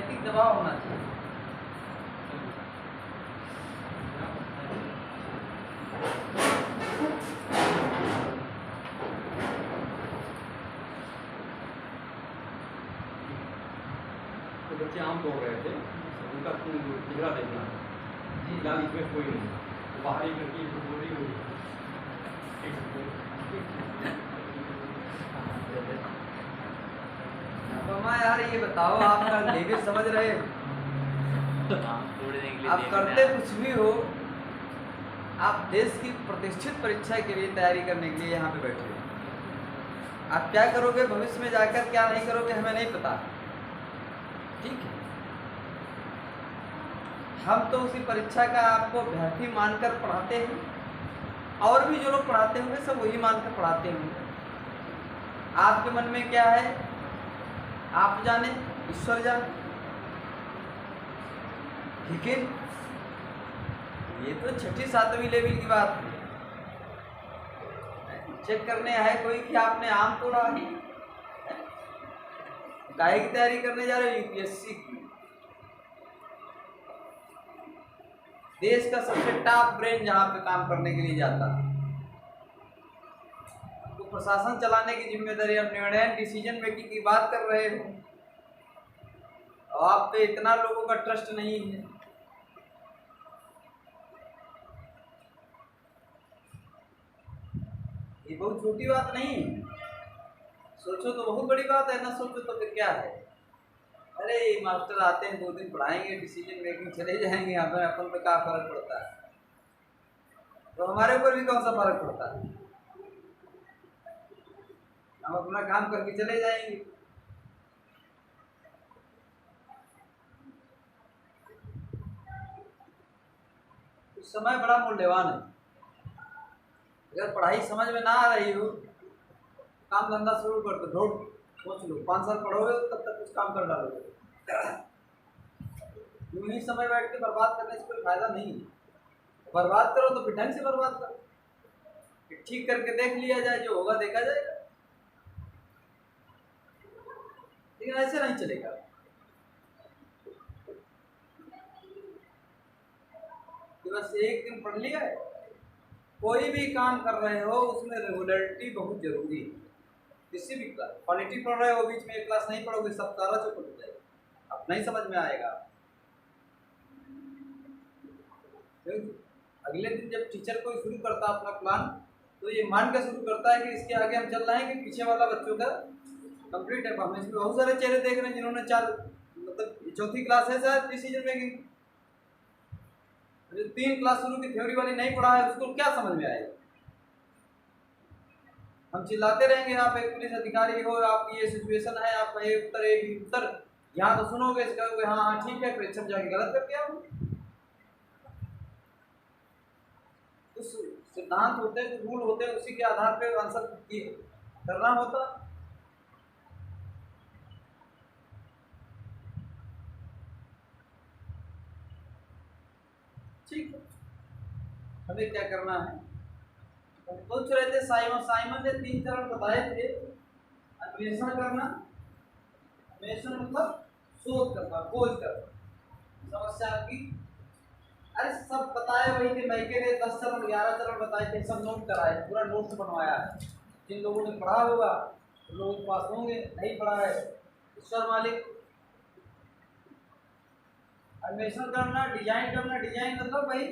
नैतिक दबाव होना चाहिए। तो बच्चे आम तोड़ रहे थे, उनका चेहरा देखना जी, लाल इसमें कोई नहीं, बाहरी लड़की तो बोली हुई। तो यार ये बताओ, आपका लेवल समझ रहे हो? आप करते कुछ भी हो, आप देश की प्रतिष्ठित परीक्षा के लिए तैयारी करने के लिए यहाँ पे बैठे हो। आप क्या करोगे भविष्य में जाकर, क्या नहीं करोगे, हमें नहीं पता, ठीक है। हम तो उसी परीक्षा का आपको अभ्यर्थी मानकर पढ़ाते हैं, और भी जो लोग पढ़ाते होंगे सब वही मानकर पढ़ाते होंगे। आपके मन में क्या है आप जाने, ईश्वर जाने, लेकिन ये तो 6ठी-7वीं लेवल की बात है। चेक करने आए कोई कि आपने आम तोड़ा ही, काहे की तैयारी करने जा रहे हो? यूपीएससी की। देश का सबसे टॉप ब्रेन जहाँ पे काम करने के लिए जाता है, तो प्रशासन चलाने की जिम्मेदारी, अब निर्णय डिसीजन मेकिंग की बात कर रहे हो, और आप पे इतना लोगों का ट्रस्ट नहीं है। ये बहुत छोटी बात नहीं है, सोचो तो बहुत बड़ी बात है, ना सोचो तो फिर क्या है। अरे मास्टर आते हैं 2 दिन पढ़ाएंगे, डिसीजन मेकिंग चले जाएंगे, हमें अपन पे क्या फर्क पड़ता है? तो हमारे ऊपर भी कौन सा फर्क पड़ता है? हम अपना काम करके चले जाएंगे। उस समय बड़ा मूल्यवान है। अगर पढ़ाई समझ में ना आ रही हो, काम धंधा शुरू कर दो, सोच लो 5 साल पढ़ोगे तब तक कुछ काम कर डालोगे। यूं ही समय बैठ के बर्बाद करने से कोई फायदा नहीं है। बर्बाद करो तो फिर ढंग से बर्बाद करो, फिर ठीक करके देख लिया जाए, जो होगा देखा जाएगा, लेकिन ऐसे नहीं चलेगा। कि बस एक दिन पढ़ लिया है। कोई भी काम कर रहे हो उसमें रेगुलरिटी बहुत जरूरी है। किसी भी क्लास, क्वालिटी पढ़ रहे हो, बीच में एक क्लास नहीं पढ़ोगे, सब सारा चौपट हो जाएगा, अब नहीं समझ में आएगा। अगले दिन जब टीचर कोई शुरू करता अपना प्लान, तो ये मान के शुरू करता है कि इसके आगे हम चल रहे हैं कि पीछे वाला बच्चों का कंप्लीट है। हम इसमें बहुत सारे चेहरे देख रहे हैं जिन्होंने 4 मतलब 4थी क्लास है शायद डिसीजन मेकिंग, जो 3 क्लास शुरू की थ्योरी वाली नहीं पढ़ा है, उसको क्या समझ में आएगा? हम चिल्लाते रहेंगे, आप एक पुलिस अधिकारी हो, आपकी ये सिचुएशन है, आपका ये उत्तर एक ही उत्तर, यहाँ तो सुनोगे, इसका कहोगे हाँ हाँ ठीक है, परीक्षा में जाके गलत करके आओ। उस सिद्धांत होते हैं, रूल होते हैं, उसी के आधार पे आंसर करना होता। ठीक है, हमें क्या करना है? सोच रहे थे साइमन ने 3 चरण बताए थे। अन्वेषण करना, अन्वेषण मतलब शोध करना, खोज करना समस्या की। अरे सब बताए वही थे, मैके ने 10 चरण 11 चरण बताए थे, सब नोट कराए, पूरा नोट्स बनवाया है। जिन लोगों ने पढ़ा होगा लोग पास होंगे, नहीं पढ़ा है ईश्वर मालिक। अन्वेषण करना, डिजाइन करना, डिजाइन मतलब वही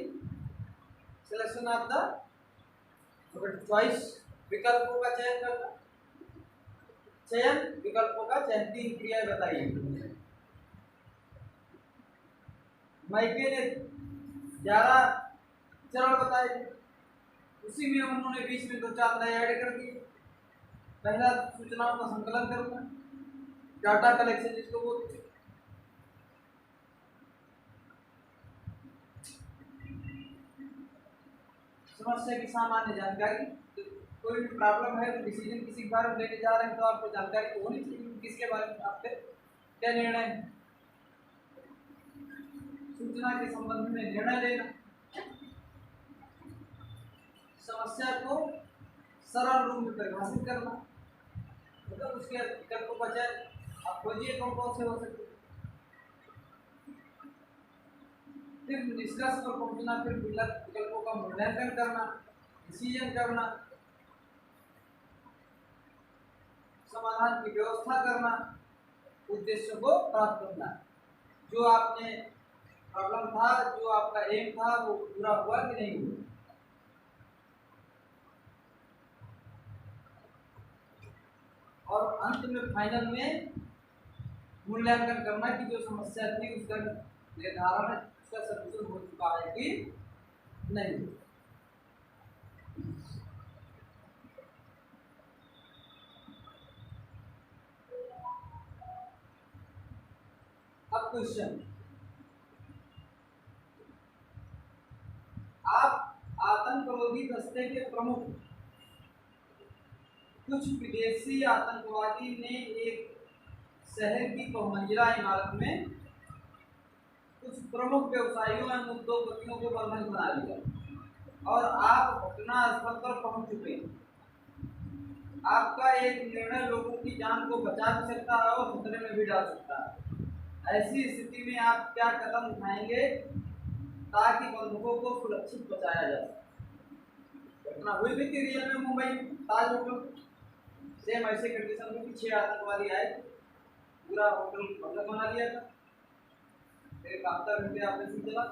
सिलेक्शन ऑफ द चॉइस, विकल्पों का चयन करना, चयन विकल्पों का चयन, 3 क्रियाएं बताइए। मैके ने 11 चरण बताए थे, उसी में उन्होंने बीच में 2-4 नए ऐड कर दिए। पहला सूचनाओं का संकलन करना, डाटा कलेक्शन जिसको बोलते हैं। समस्या की सामान्य जानकारी, तो कोई भी प्रॉब्लम है तो डिसीजन किसी के बारे में लेने जा रहे हैं तो आपको जानकारी तो होनी चाहिए किसके बारे में आपके क्या निर्णय है। सूचना के संबंध में निर्णय लेना, समस्या को सरल रूप में परिभाषित करना, मतलब उसके विकल्पों का चयन आप खोजिए कौन कौन से हो सकते हैं। फिर निष्कर्ष पर पहुंचना, फिर विकल्पों का मूल्यांकन करना, डिसीजन करना, समाधान की व्यवस्था करना, उद्देश्य को प्राप्त करना। जो आपने प्रॉब्लम था, जो आपका एम था, वो पूरा हुआ कि नहीं हुआ। और अंत में फाइनल में मूल्यांकन करना कि जो समस्या थी उसका निर्धारण, उसका सलूशन हो चुका है कि नहीं। अब क्वेश्चन, आप आतंकरोधी दस्ते के प्रमुख कुछ विदेशी आतंकवादी ने एक शहर की बहुमंजिला इमारत में कुछ प्रमुख व्यवसायियों एवं उद्योगपतियों को बंधक बना लिया और आप घटना स्थल पर पहुंच चुके हैं। आपका एक निर्णय लोगों की जान को बचा भी सकता है और खतरे में भी डाल सकता है। ऐसी स्थिति में आप क्या कदम उठाएंगे ताकि बंधकों को सुरक्षित बचाया जा सके। घटना हुई भी थी रियल में मुंबई ताज होटल, सेम ऐसे कंडीशन में 6 आतंकवादी आए, पूरा होटल बंधक बना लिया था। एक हफ्ता घंटे आपने सुन चला।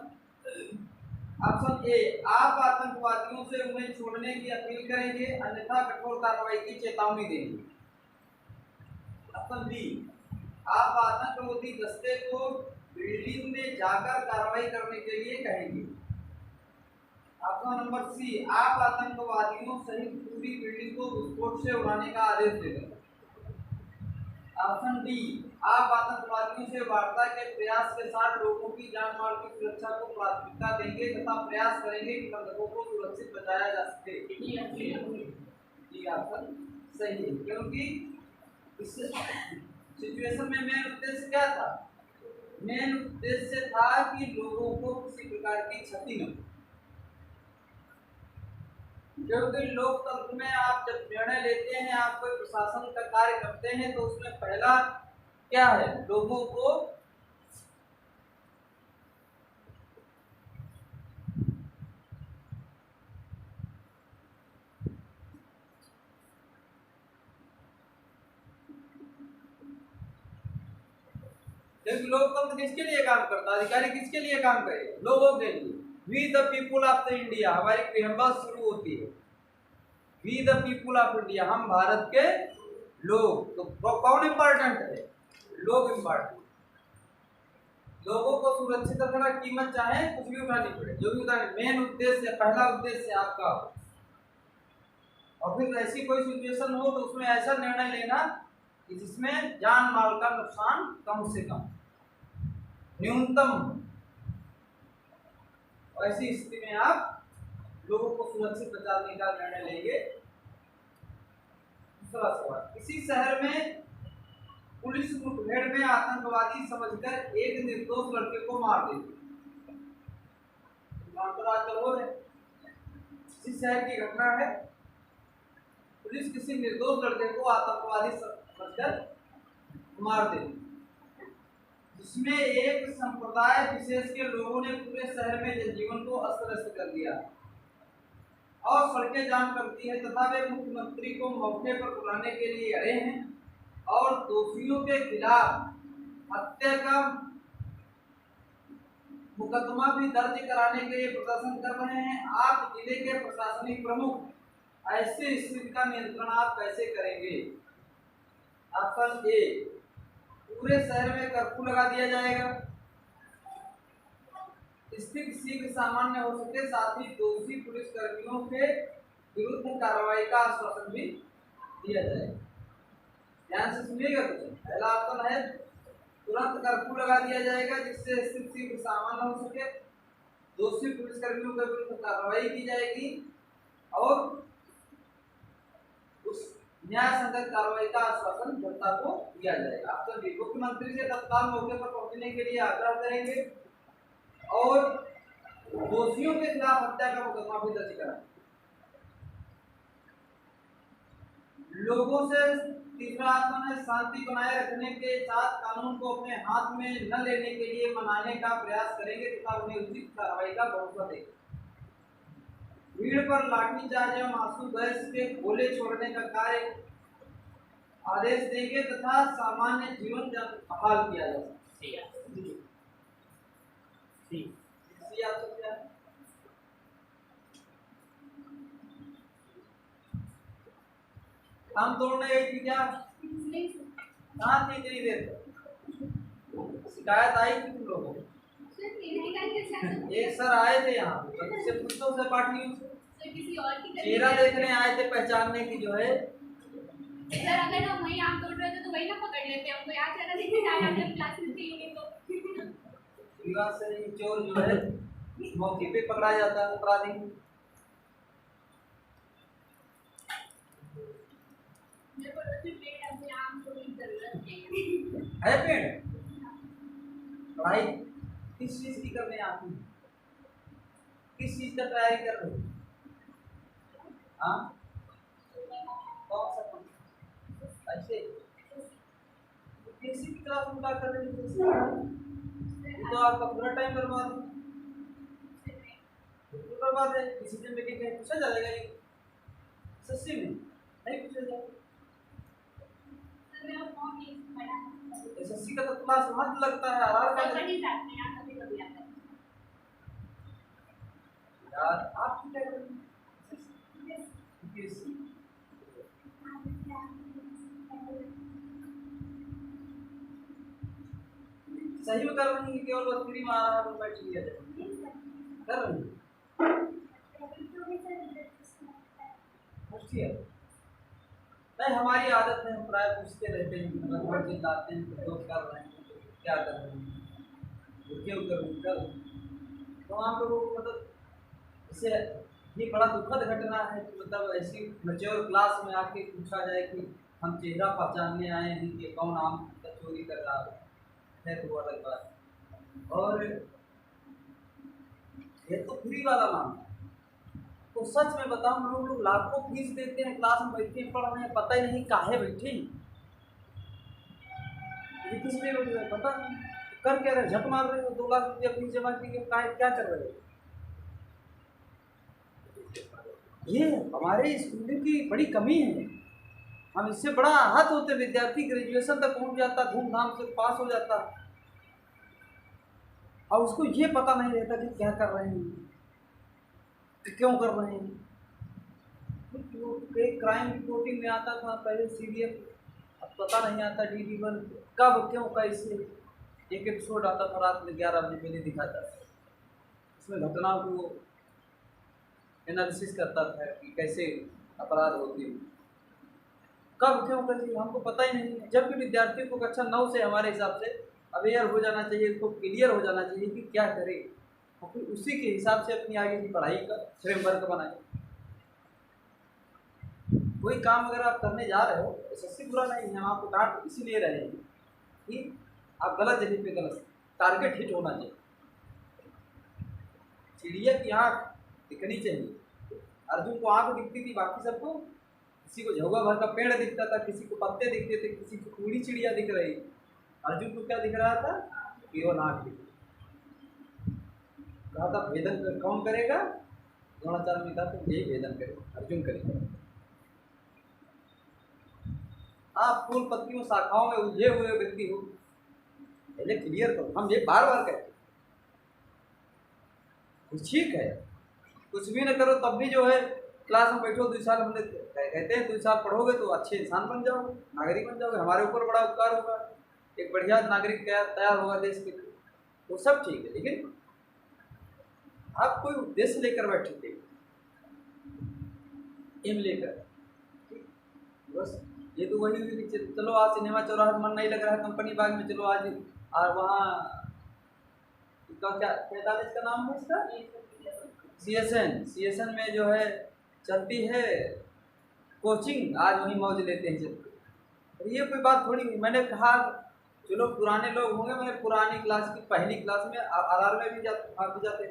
ऑप्शन ए, आप आतंकवादियों से उन्हें छोड़ने की अपील करेंगे, अन्यथा कठोर कार्रवाई की चेतावनी देंगे। ऑप्शन बी, आप आतंकवादी दस्ते को बिल्डिंग में जाकर कार्रवाई करने के लिए कहेंगे। ऑप्शन नंबर सी, आप आतंकवादियों सहित पूरी बिल्डिंग को विस्फोट से उड़ाने का आदेश देंगे। ऑप्शन डी, आप आतंकवादियों से वार्ता के प्रयास के साथ लोगों की जान माल की सुरक्षा को प्राथमिकता देंगे तथा प्रयास करेंगे कि बंधकों को सुरक्षित बचाया जा सके। ये ऑप्शन सही है, क्योंकि इस सिचुएशन में मेन उद्देश्य क्या था? मेन उद्देश्य था कि लोगों को किसी प्रकार की क्षति न हो। क्योंकि लोकतंत्र में आप जब निर्णय लेते हैं, आप कोई प्रशासन का कार्य करते हैं, तो उसमें पहला क्या है? लोगों को क्योंकि लोकतंत्र किसके लिए काम करता है? अधिकारी किसके लिए काम करे? लोगों के लिए। We the people of the India, हमारी प्रेमबल शुरू होती है, we the people of India, हम भारत के लोग। तो कौन इंपॉर्टेंट है? लोग इंपॉर्टेंट। लोगों को सुरक्षित रखना, कीमत चाहे कुछ भी उठानी पड़े, जो भी उठाने, मेन उद्देश्य, पहला उद्देश्य आपका। और फिर ऐसी कोई सिचुएशन हो तो उसमें ऐसा निर्णय लेना कि जिसमें जान माल का नुकसान कम से कम, न्यूनतम। ऐसी स्थिति में आप लोगों को सुरक्षित बचाने का निर्णय लेंगे। दूसरा सवाल, किसी शहर में पुलिस मुठभेड़ में आतंकवादी समझकर एक निर्दोष लड़के को मार देते। आजकल हो रहे, किसी शहर की घटना है, पुलिस किसी निर्दोष लड़के को आतंकवादी समझकर मार देती, जिसमें एक संप्रदाय विशेष के लोगों ने पूरे शहर में जनजीवन को अस्त व्यस्त कर दिया और सड़कें जाम करती है तथा वे मुख्यमंत्री को मौके पर बुलाने के लिए अड़े हैं और दोषियों के खिलाफ हत्या का मुकदमा भी दर्ज कराने के लिए प्रदर्शन कर रहे हैं। आप जिले के प्रशासनिक प्रमुख, ऐसी स्थिति का नियंत्रण आप कैसे करेंगे? ऑप्शन ए, पूरे शहर में कर्फ्यू लगा दिया जाएगा, स्थिति शीघ्र सामान्य हो सके, साथ ही दोषी पुलिस कर्मियों के विरुद्ध कार्रवाई का आश्वासन भी दिया जाएगा। ध्यान से सुनिएगा। पहला ऑप्शन है तुरंत कर्फ्यू लगा दिया जाएगा जिससे स्थिति शीघ्र सामान्य हो सके, दोषी पुलिस कर्मियों के विरुद्ध कार्रवाई की जाएगी और उस न्याय संगत कार्रवाई का आश्वासन जनता को दिया जाएगा। ऑप्शन बी, मुख्यमंत्री से तत्काल मौके पर पहुंचने के लिए आग्रह करेंगे और दोषियों के खिलाफ हत्या का मुकदमा भी दर्ज कराएंगे। लोगों से तीसरा आत्मा है शांति बनाए रखने के साथ कानून को अपने हाथ में न लेने के लिए मनाने का प्रयास करेंगे तथा उन्हें उचित कार्रवाई का भरोसा देंगे। भीड़ पर लाठीचार्ज एवं आंसू गैस के गोले छोड़ने का कार्य आदेश देंगे तथा सामान्य जीवन बहाल किया जा सकता है। हम दोनों ने एक क्या कहाँ थी इतनी देर शिकायत आई थी तुम लोगों को? एक सर आए थे यहाँ से पुस्तकों से पार्टियों से चेहरा देखने आए थे पहचानने की जो है सर अगर हम वही आम तोड़ रहे थे तो वही ना पकड़ लेते हमको याद चेहरा देखने आए हम जब क्लास में थे तो विवाह से चोर जो है मौके पे पकड़ा जाता है अपराधी। है पेड़ पढ़ाई किस चीज की करने आती है? किस चीज का तैयारी कर रहे हो? हाँ कौन सा ऐसे किसी की क्लास में क्या कर रहे हो? तो आपका पूरा टाइम बर्बाद है। किसी दिन में कहीं पूछा जाएगा ये सस्ती में नहीं पूछा जाएगा। एसएससी का तो क्लास मत लगता है आर का यार आप क्या कर रहे हैं? सही में कर रही है केवल बस फ्री में आ रहा है तो बैठ लिया जाए कर रही है। नहीं हमारी आदत है हम प्राय पूछते रहते हैं मतलब चिल्लाते हैं तो कर रहे हैं क्या कर रहे हैं क्यों कर तो आप लोगों को मतलब इसे ये बड़ा दुखद घटना है कि मतलब ऐसी मैच्योर क्लास में आके पूछा जाए कि हम चेहरा पहचानने आए हैं कि कौन आम चोरी कर रहा है तो अलग बात। और ये तो फ्री वाला मामला तो सच में बताऊं हम लोग लाखों फीस देते हैं क्लास में बैठे पढ़ रहे हैं पता ही नहीं काहे बैठे किस लिए पता नहीं कर क्या रहे झक मार रहे हो 2 लाख रुपया फीस जमा की क्या कर रहे हो? ये हमारे स्कूल की बड़ी कमी है। हम इससे बड़ा आहत होते विद्यार्थी ग्रेजुएशन तक पहुंच जाता धूमधाम से पास हो जाता और उसको ये पता नहीं रहता कि क्या कर रहे हैं क्यों कर रहे हैं। एक क्राइम रिपोर्टिंग में आता था पहले सीरियल अब पता नहीं आता DD1 कब क्यों कैसे एक एपिसोड आता था रात में 11 बजे पहले दिखाता था उसमें घटनाओं को एनालिसिस करता था कि कैसे अपराध होते हैं कब क्यों कैसे हमको पता ही नहीं। जब भी विद्यार्थियों को कक्षा 9 से हमारे हिसाब से अवेयर हो जाना चाहिए उसको क्लियर हो जाना चाहिए कि क्या करे और फिर उसी के हिसाब से अपनी आगे की पढ़ाई का फ्रेमवर्क बनाए। कोई काम अगर आप करने जा रहे हो एसएससी बुरा नहीं है हम आपको डांट इसीलिए रहे हैं कि आप गलत जगह पे गलत टारगेट हिट होना चाहिए। चिड़िया की आँख दिखनी चाहिए। अर्जुन को आँख दिखती थी बाकी सबको किसी को झौगा भर का पेड़ दिखता था किसी को पत्ते दिखते थे किसी को पूरी चिड़िया दिख रही अर्जुन को क्या दिख रहा था केवल आँख दिख कहा था भेदन कौन करेगा द्रोणाचार्य ने कहा तो यही भेदन करेगा अर्जुन करेगा। आप फूल पत्तियों शाखाओं में उलझे हुए व्यक्ति हो पहले क्लियर करो। हम ये बार बार कहते कुछ ठीक है कुछ भी न करो तब भी जो है क्लास में बैठो 2 साल हमने कहते हैं 2 साल पढ़ोगे तो अच्छे इंसान बन जाओगे नागरिक बन जाओगे हमारे ऊपर बड़ा उपकार होगा एक बढ़िया नागरिक तैयार होगा देश के लिए वो सब ठीक है। लेकिन आप कोई उद्देश्य लेकर बैठे थे एम लेकर बस ये तो वही हुई कि चलो आज सिनेमा चौराहा मन नहीं लग रहा है कंपनी बाग में चलो आज और वहाँ क्या 45 का नाम है इसका CSN में जो है चलती है कोचिंग आज वहीं मौज लेते हैं चलते। ये कोई बात थोड़ी हुई मैंने कहा चलो पुराने लोग होंगे मैंने पुरानी क्लास की पहली क्लास में RR में भी जाते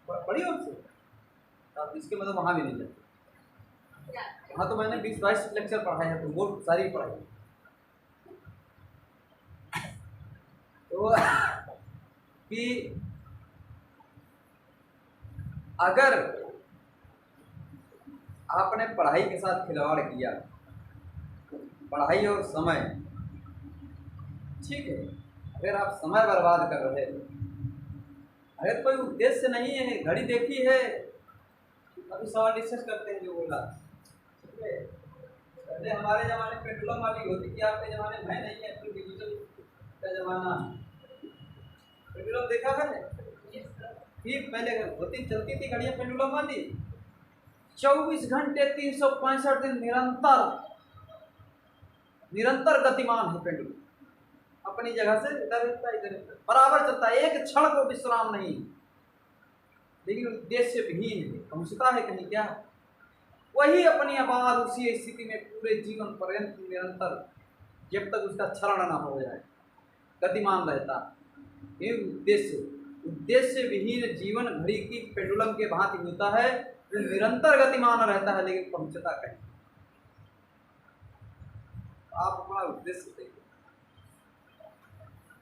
पढ़ी हमसे तो इसके मतलब वहाँ भी नहीं जाते हाँ, तो मैंने 20-22 लेक्चर पढ़ाए हैं, तो वो सारी पढ़ाई। तो कि अगर आपने पढ़ाई के साथ खिलवाड़ किया, पढ़ाई और समय, ठीक है, अगर आप समय बर्बाद कर रहे हो, अगर कोई उद्देश्य नहीं है, घड़ी देखी है, अभी सवाल डिस्कस करते हैं जो बोला, ठीक है। पहले हमारे ज़माने में पेंडुलम वाली होती थी, आपके ज़माने में नहीं है, तो डिजिटल का ज़माना है। पेंडुलम देखा है? फिर पहले होती चलती थी घड़ियाँ पेंडुलम वाली, 24 घंटे 365 दिन निरंतर गतिमान है पेंडुलम, अपनी जगह से इधर बराबर चलता है, एक क्षण को विश्राम नहीं। लेकिन उद्देश्य विहीन है, पहुँचता है कहीं क्या? वही अपनी आबाद उसी स्थिति में पूरे जीवन पर्यंत निरंतर, जब तक उसका क्षरण ना हो जाए, गतिमान रहता। ये उद्देश्य विहीन जीवन घड़ी की पेंडुलम के भांति होता है, जो निरंतर गतिमान रहता है लेकिन पहुंचता कहीं। आप अपना उद्देश्य देखिए।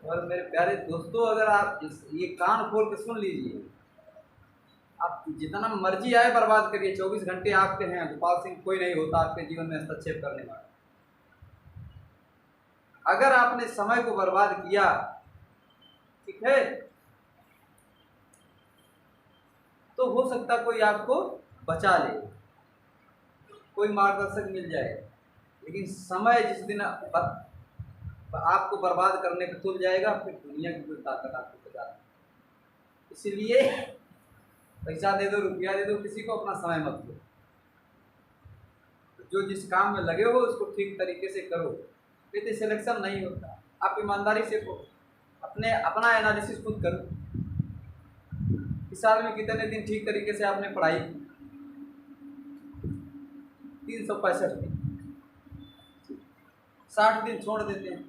और मेरे प्यारे दोस्तों, अगर आप ये कान खोल के सुन लीजिए, आप जितना मर्जी आए बर्बाद करिए, 24 घंटे आपके हैं, गोपाल सिंह कोई नहीं होता आपके जीवन में हस्तक्षेप करने वाला। अगर आपने समय को बर्बाद किया, ठीक है, तो हो सकता कोई आपको बचा ले, कोई मार्गदर्शक मिल जाए, लेकिन समय जिस दिन आपको बर्बाद करने पर तुल जाएगा, फिर दुनिया की कोई ताकत आपको बचा नहीं। इसलिए पैसा दे दो, रुपया दे दो, किसी को अपना समय मत दो। जो जिस काम में लगे हो उसको ठीक तरीके से करो, नहीं तो सिलेक्शन नहीं होता। आप ईमानदारी से अपना एनालिसिस खुद करो। इस साल में कितने दिन ठीक तरीके से आपने पढ़ाई की? 365 दिन। 60 दिन छोड़ देते हैं,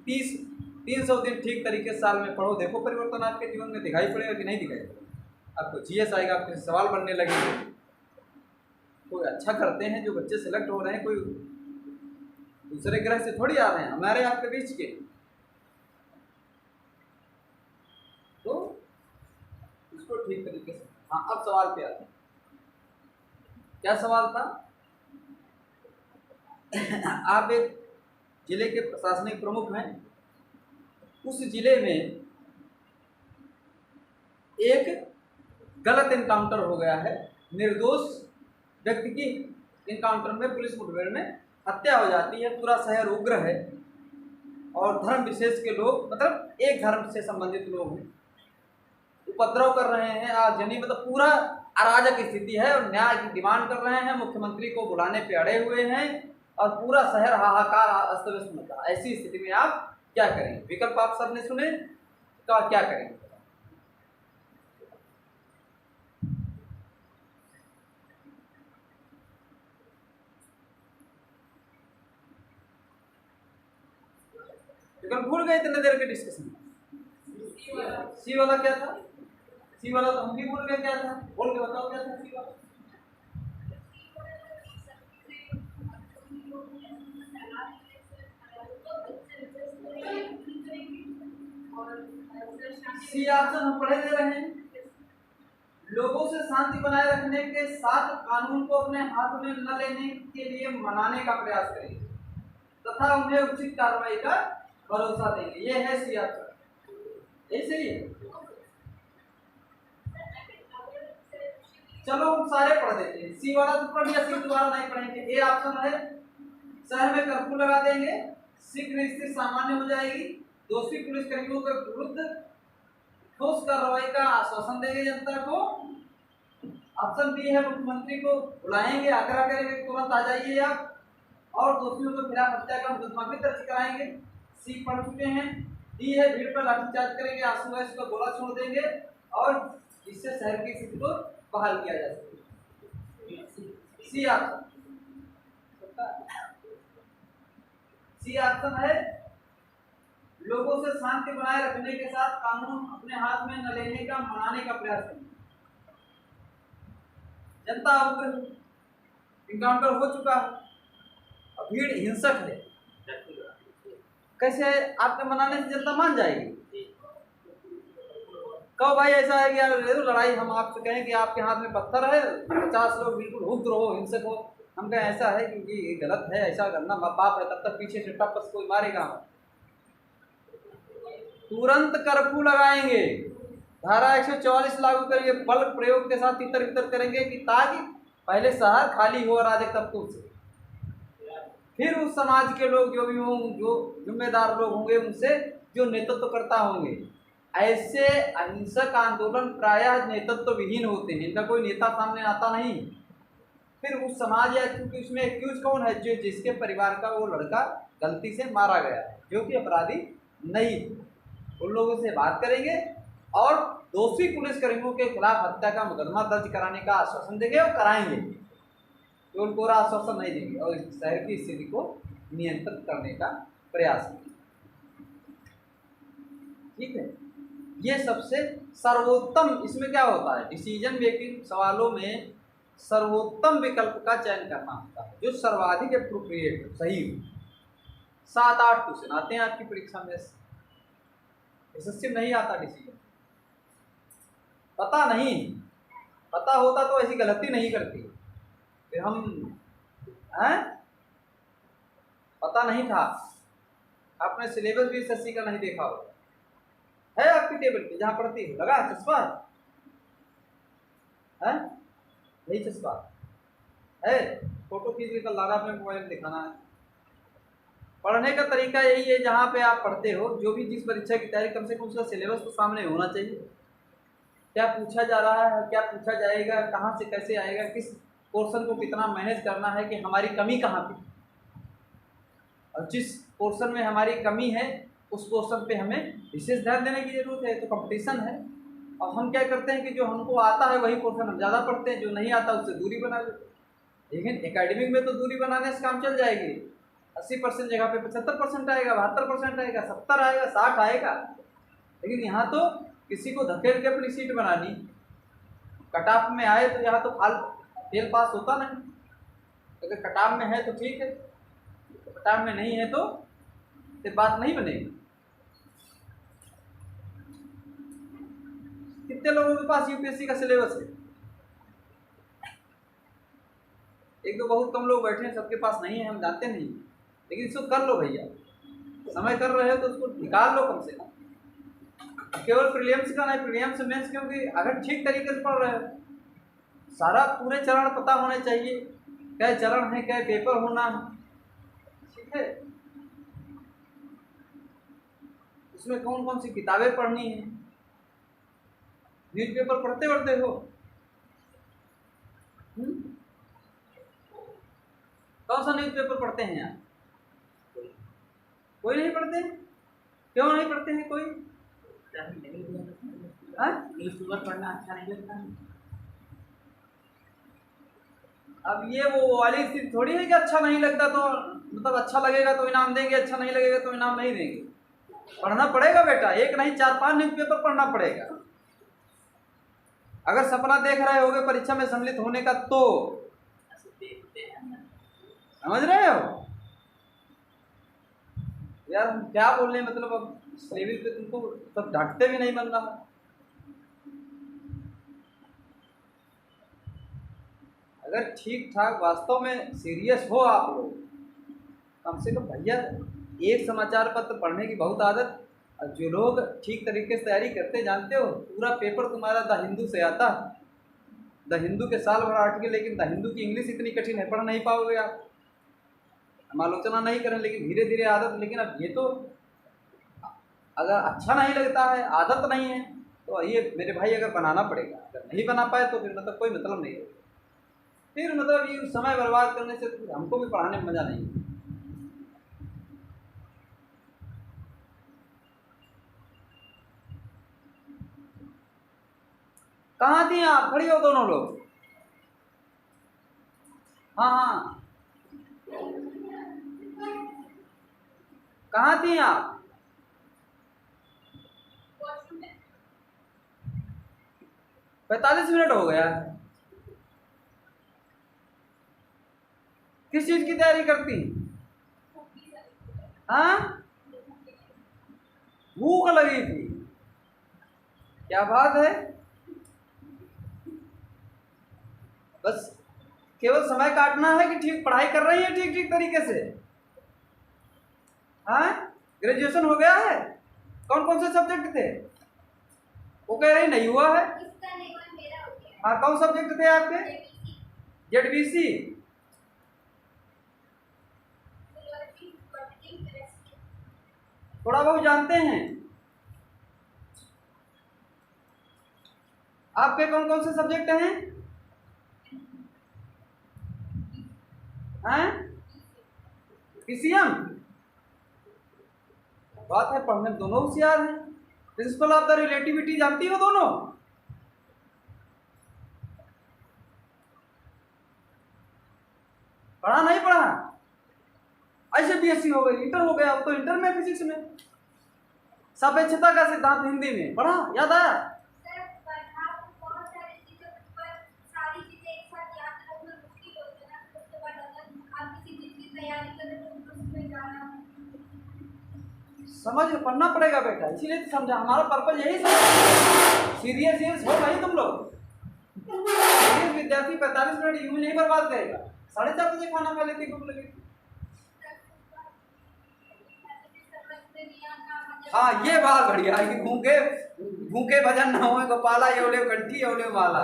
300 दिन ठीक तरीके से साल में पढ़ो, देखो परिवर्तन आपके जीवन में दिखाई पड़ेगा कि नहीं दिखाई पड़ेगा। आपको जीएस आएगा, आपके सवाल बनने लगेंगे। कोई अच्छा करते हैं जो बच्चे सेलेक्ट हो रहे हैं, कोई दूसरे ग्रह से थोड़ी आ रहे हैं, हमारे आपके बीच के। तो इसको ठीक तरीके से, हाँ, अब सवाल पे आते हैं। क्या सवाल था? आप एक जिले के प्रशासनिक प्रमुख हैं, उस जिले में एक गलत इनकाउंटर हो गया है, निर्दोष व्यक्ति की इनकाउंटर में, पुलिस मुठभेड़ में हत्या हो जाती है। पूरा शहर उग्र है और धर्म विशेष के लोग, मतलब एक धर्म से संबंधित लोग हैं, उपद्रव कर रहे हैं, आगजनी, मतलब पूरा अराजक स्थिति है और न्याय की डिमांड कर रहे हैं, मुख्यमंत्री को बुलाने पे अड़े हुए हैं और पूरा शहर हाहाकार अस्त व्यस्त मचा। ऐसी स्थिति में आप क्या करेंगे? विकल्प आप सबने सुने, तो क्या करेंगे? विकल्प भूल गए इतने देर के डिस्कशन में। सी वाला क्या था? सी वाला तो हम भी भूल गए, क्या था? बोल के बताओ क्या था सी वाला? सी ऑप्शन हम पढ़े दे रहे हैं, लोगों से शांति बनाए रखने के साथ कानून को अपने हाथ में न लेने के लिए मनाने का प्रयास करेंगे तथा उन्हें उचित कार्रवाई का भरोसा देंगे। ये है सी ऑप्शन, यही सही है। चलो हम सारे पढ़ देते हैं। सी वाला तो पढ़ लिया, सी दोबारा नहीं पढ़ेंगे। ए ऑप्शन है, शहर में कर्फ्यू लगा देंगे, शीघ्र स्थिति सामान्य हो जाएगी, दोषी पुलिसकर्मियों के विरुद्ध ठोस कार्रवाई का आश्वासन देंगे जनता को। ऑप्शन बी है, मुख्यमंत्री को बुलाएंगे, आग्रह करेंगे तुरंत आ जाइए आप, और दोषियों के खिलाफ हत्या का मुकदमा भी दर्ज कराएंगे। सी पढ़ चुके हैं। डी है, भीड़ पर लाठीचार्ज करेंगे, आंसू गैस का गोला छोड़ देंगे और इससे शहर की स्थिति को बहाल किया जा सके। सी ऑप्शन, सी ऑप्शन है, लोगों से शांति बनाए रखने के साथ कानून अपने हाथ में न लेने का मनाने का प्रयास करें। जनता उग्र इनकाउंटर हो चुका है, और भीड़ हिंसक है। कैसे आपके मनाने से जनता मान जाएगी? कहो भाई ऐसा है कि यार ले दो लड़ाई, हम आपसे कहें कि आपके हाथ में पत्थर है, 50 लोग बिल्कुल हुक्र हो, हिंसक हो, हम कहें ऐसा है कि ये गलत है, ऐसा करना पाप है, तब तक पीछे से टप्पस कोई मारेगा हम, तुरंत कर्फ्यू लगाएंगे, धारा 144 लागू करेंगे, बल प्रयोग के साथ तितर बितर करेंगे कि ताकि पहले शहर खाली हो अराजक तत्वों से, फिर उस समाज के लोग जो भी हों, जो जिम्मेदार लोग होंगे, उनसे जो नेतृत्व करता होंगे। ऐसे अहिंसक आंदोलन प्रायः नेतृत्व विहीन होते हैं, इनका कोई नेता सामने आता नहीं। फिर उस समाज या क्योंकि उसमें एक्यूज कौन है, जो जिसके परिवार का वो लड़का गलती से मारा गया है, जो कि अपराधी नहीं, उन लोगों से बात करेंगे और दोषी पुलिसकर्मियों के खिलाफ हत्या का मुकदमा दर्ज कराने का आश्वासन देंगे और कराएंगे, केवल पूरा आश्वासन नहीं देंगे, और इस शहर की स्थिति को नियंत्रित करने का प्रयास करेंगे। ठीक है, ये सबसे सर्वोत्तम, इसमें क्या होता है, डिसीजन मेकिंग सवालों में सर्वोत्तम विकल्प का चयन करना होता है, जो सर्वाधिक एप्रोप्रिएट सही हो। 7-8 क्वेश्चन आते हैं आपकी परीक्षा में, एसएससी नहीं आता डिसीजन, पता नहीं, पता होता तो ऐसी गलती नहीं करती, फिर हम हैं, पता नहीं था, आपने सिलेबस भी एसएससी का नहीं देखा होगा, है आपकी टेबल पे जहाँ पढ़ती है, लगा चश्मा है, नहीं चश्मा है, फोटो खींच के कल लाना, अपने मोबाइल में दिखाना है। पढ़ने का तरीका यही है, जहाँ पे आप पढ़ते हो, जो भी जिस परीक्षा की तैयारी, कम से कम उसका सिलेबस तो सामने होना चाहिए, क्या पूछा जा रहा है, क्या पूछा जाएगा, कहाँ से कैसे आएगा, किस पोर्शन को कितना मैनेज करना है, कि हमारी कमी कहाँ पे, और जिस पोर्शन में हमारी कमी है उस पोर्शन पे हमें विशेष ध्यान देने की जरूरत है। तो कंपटीशन है, और हम क्या करते हैं कि जो हमको आता है वही पोर्शन हम ज़्यादा पढ़ते हैं, जो नहीं आता उससे दूरी बना लेते हैं। लेकिन एकेडमिक में तो दूरी बनाने से काम चल जाएगी, 80% जगह पे 75% आएगा, 72% आएगा, 70 आएगा, 60 आएगा, लेकिन यहाँ तो किसी को धकेल के अपनी सीट बनानी, कट ऑफ में आए तो यहाँ तो फेल पास होता नहीं, अगर कट ऑफ में है तो ठीक है, कट ऑफ में नहीं है तो फिर बात नहीं बनेगी। कितने लोगों के पास यूपीएससी का सिलेबस है? एक दो बहुत कम लोग बैठे हैं, सबके पास नहीं है, हम जानते नहीं, लेकिन इसको कर लो भैया, समय कर रहे हो तो उसको निकाल लो कम से कम, केवल प्रीलिम्स का नहीं, प्रीलिम्स मेंस, क्योंकि अगर ठीक तरीके से पढ़ रहे हो, सारा पूरे चरण पता होने चाहिए, क्या चरण है, क्या पेपर होना है, ठीक है, उसमें कौन कौन सी किताबें पढ़नी है, न्यूज़पेपर पढ़ते पढ़ते हो, कौन सा न्यूज़पेपर पढ़ते हैं आप? कोई नहीं पढ़ते? क्यों नहीं पढ़ते हैं कोई? न्यूज़पेपर पढ़ना अच्छा नहीं लगता है। अब ये वो वाली स्थिति थोड़ी है कि अच्छा नहीं लगता तो मतलब अच्छा लगेगा तो इनाम देंगे, अच्छा नहीं लगेगा तो इनाम नहीं देंगे। पढ़ना पड़ेगा बेटा, एक नहीं 4-5 न्यूज़पेपर पढ़ना पड़ेगा। अगर सपना देख रहे होगे परीक्षा में सम्मिलित होने का तो समझ रहे हो यार हम क्या बोल रहे हैं, मतलब अब इस लेवल पे तुमको सब डांटते भी नहीं बन रहा। अगर ठीक ठाक वास्तव में सीरियस हो आप लोग, कम से कम भैया एक समाचार पत्र पढ़ने की बहुत आदत, और जो लोग ठीक तरीके से तैयारी करते जानते हो, पूरा पेपर तुम्हारा द हिंदू से आता है, द हिंदू के साल भर आर्टिकल, लेकिन द हिंदू की इंग्लिश इतनी कठिन है, पढ़ नहीं पाओगे आप। हम आलोचना नहीं करें, लेकिन धीरे धीरे आदत, लेकिन अब ये तो अगर अच्छा नहीं लगता है, आदत नहीं है, तो ये मेरे भाई अगर बनाना पड़ेगा, अगर नहीं बना पाए तो फिर मतलब कोई मतलब नहीं है, फिर मतलब ये समय बर्बाद करने से फिर हमको भी पढ़ाने में मज़ा नहीं। कहाँ थी आप? खड़ी हो दोनों लोग। हाँ हाँ, कहाँ थी आप? 45 मिनट हो गया। किस चीज की तैयारी करती हैं? हाँ, भूख लगी थी। क्या बात है, बस केवल समय काटना है कि ठीक पढ़ाई कर रही है ठीक ठीक तरीके से? हाँ, ग्रेजुएशन हो गया है? कौन कौन से सब्जेक्ट थे? वो कह रही नहीं हुआ है। इसका नहीं हुआ, मेरा हो गया। हाँ, कौन सब्जेक्ट थे आपके? जेडबीसी। थोड़ा बहुत जानते हैं? आपके कौन कौन से सब्जेक्ट हैं? हैं? पीसीएम। बात है, पढ़ने में दोनों होशियार हैं। प्रिंसिपल ऑफ द रिलेटिविटी जानती हो दोनों? पढ़ा नहीं पढ़ा? ऐसे बीएससी हो गई, इंटर हो गया, अब तो इंटर में फिजिक्स में सापेक्षता का सिद्धांत हिंदी में पढ़ा, याद आया? सर, पढ़ा तो बहुत सारी चीजें, पर सारी चीजें एक साथ याद रखना मुश्किल होता है ना। उसके बाद अगर आप किसी चीज की तैयारी करें तो उसमें जाना समझ पढ़ना पड़ेगा बेटा, इसीलिए तो समझा, हमारा पर्पज यही समझ। सीरियस हो भाई तुम लोग। सीरियस विद्यार्थी 45 मिनट यूं नहीं बर्बाद करेगा। 4:30 बजे खाना खा लेती भूख लगी। हाँ, ये बात बढ़िया है कि भूखे भूखे भजन न हो गोपाला, योले कंठी योले माला।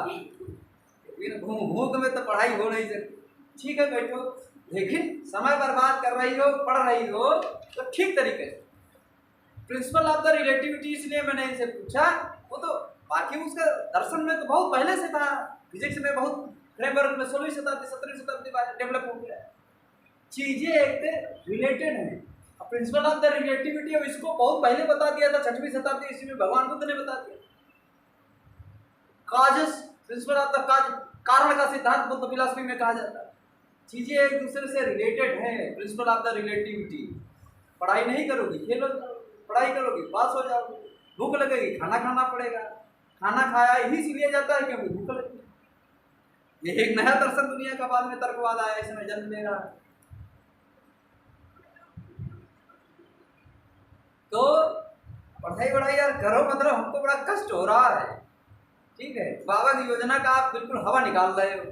भूख में तो पढ़ाई हो नहीं सकती। ठीक है बैठो, लेकिन समय बर्बाद कर रही हो, पढ़ रही हो तो ठीक तरीके से। प्रिंसिपल ऑफ द रिलेटिविटी इसलिए मैंने इनसे पूछा, वो तो बाकी उसका दर्शन में तो बहुत पहले से था, फिजिक्स में बहुत फ्रेमवर्क में 16वीं शताब्दी 17वीं शताब्दी बाद डेवलप हो गया। चीजें एक रिलेटेड हैं। प्रिंसिपल ऑफ द रिलेटिविटी अब इसको बहुत पहले बता दिया था, 6वीं शताब्दी ईस्वी में भगवान बुद्ध ने बता दिया। Causes, principle of the cause, कारण का सिद्धांत बुद्ध फिलॉसफी में कहा जाता है। चीजें एक दूसरे से रिलेटेड है। Principle of the relativity. पढ़ाई नहीं करोगी, खेलो, पढ़ाई करोगी पास हो जाओगे। भूख लगेगी, खाना खाना पड़ेगा। खाना खाया इसीलिए जाता है क्योंकि भूख लगती है। ये एक नया दर्शन दुनिया का बाद में तर्कवाद आया, इसमें जन्म ले रहा है। तो पढ़ाई यार करो, मतलब हमको बड़ा कष्ट हो रहा है। ठीक है, बाबा की योजना का आप बिल्कुल हवा निकाल रहे हो।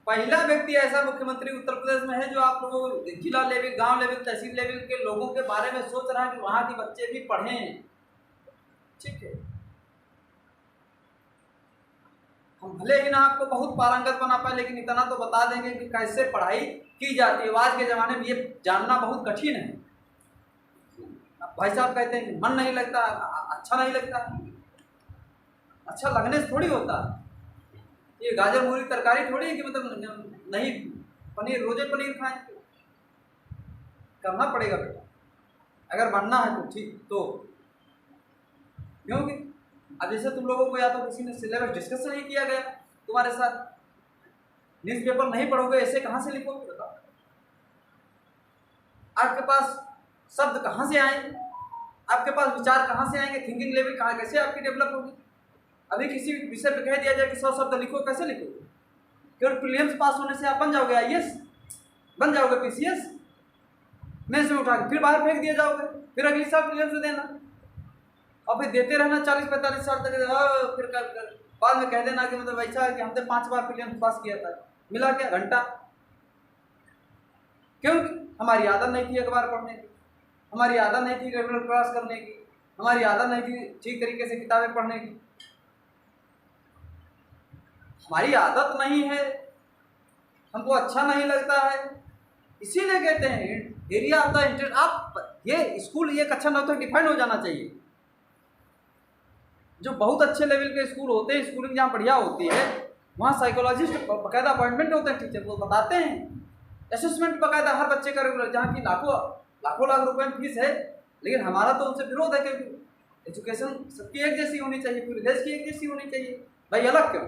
पहला व्यक्ति ऐसा मुख्यमंत्री उत्तर प्रदेश में है जो आप लोग जिला लेवल, गांव लेवल, तहसील लेवल के लोगों के बारे में सोच रहा है कि वहां के बच्चे भी पढ़ें। ठीक है, हम भले ही ना आपको बहुत पारंगत बना पाए, लेकिन इतना तो बता देंगे कि कैसे पढ़ाई की जाती है। आज के ज़माने में ये जानना बहुत कठिन है। भाई साहब कहते हैं कि मन नहीं लगता, अच्छा नहीं लगता। अच्छा लगने से थोड़ी होता है। ये गाजर मूली तरकारी थोड़ी है कि मतलब नहीं, पनीर रोजे पनीर खाएं। करना पड़ेगा बेटा, अगर बनना है तो ठीक। तो क्योंकि अब जैसे तुम लोगों को या तो किसी ने सिलेबस डिस्कस नहीं किया गया तुम्हारे साथ, न्यूज़पेपर नहीं पढ़ोगे, ऐसे कहाँ से लिखोगे बताओ? आपके पास शब्द कहाँ से आएंगे? आपके पास विचार कहाँ से आएंगे? थिंकिंग लेवल कहाँ, कैसे आपकी डेवलप होगी? अभी किसी विषय पे कह दिया जाए कि 100 शब्द लिखो, कैसे लिखोगे? केवल प्रीलिम्स पास होने से आप बन जाओगे आईएएस, बन जाओगे पीसीएस, मेंस में उठा के फिर बाहर फेंक दिए जाओगे, फिर अगली साल प्रीलिम्स देना और फिर देते रहना 40-45 साल तक। फिर बाद में कह देना कि मतलब ऐसा है कि हमने 5 बार प्रीलिम्स पास किया था, मिला क्या घंटा? क्योंकि हमारी आदत नहीं थी अखबार पढ़ने की, हमारी आदत नहीं थी रेगुलर क्लास करने की, हमारी आदत नहीं थी ठीक तरीके से किताबें पढ़ने की। हमारी आदत नहीं है, हमको अच्छा नहीं लगता है, इसीलिए कहते हैं एरिया ऑफ द इंटरेस्ट। आप ये स्कूल ये कक्षा 9 तक डिफाइन हो जाना चाहिए। जो बहुत अच्छे लेवल के स्कूल होते हैं, स्कूलिंग जहाँ बढ़िया होती है, वहाँ साइकोलॉजिस्ट बाकायदा अपॉइंटमेंट होते हैं, टीचर वो बताते हैं, असेसमेंट बाकायदा हर बच्चे का रेगुलर, जहाँ की लाखों लाख रुपए में फीस है। लेकिन हमारा तो उनसे विरोध है क्योंकि एजुकेशन सबकी एक जैसी होनी चाहिए, पूरे देश की एक जैसी होनी चाहिए। भाई अलग क्यों?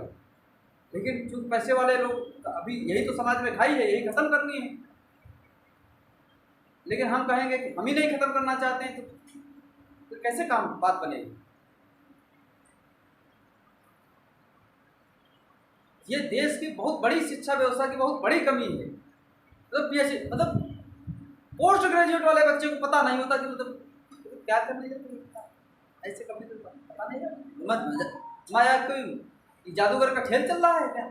लेकिन चूंकि पैसे वाले लोग, अभी यही तो समाज में खाई है, यही खत्म करनी है। लेकिन हम कहेंगे कि हम ही नहीं खत्म करना चाहते हैं, तो कैसे काम बात बनेगी? ये देश की बहुत बड़ी शिक्षा व्यवस्था की बहुत बड़ी कमी है। मतलब पीएचडी मतलब पोस्ट ग्रेजुएट वाले बच्चे को पता नहीं होता कि मतलब क्या करने जाते, ऐसे कभी तो पता नहीं है। मैं यार कोई जादूगर का खेल चल रहा है क्या?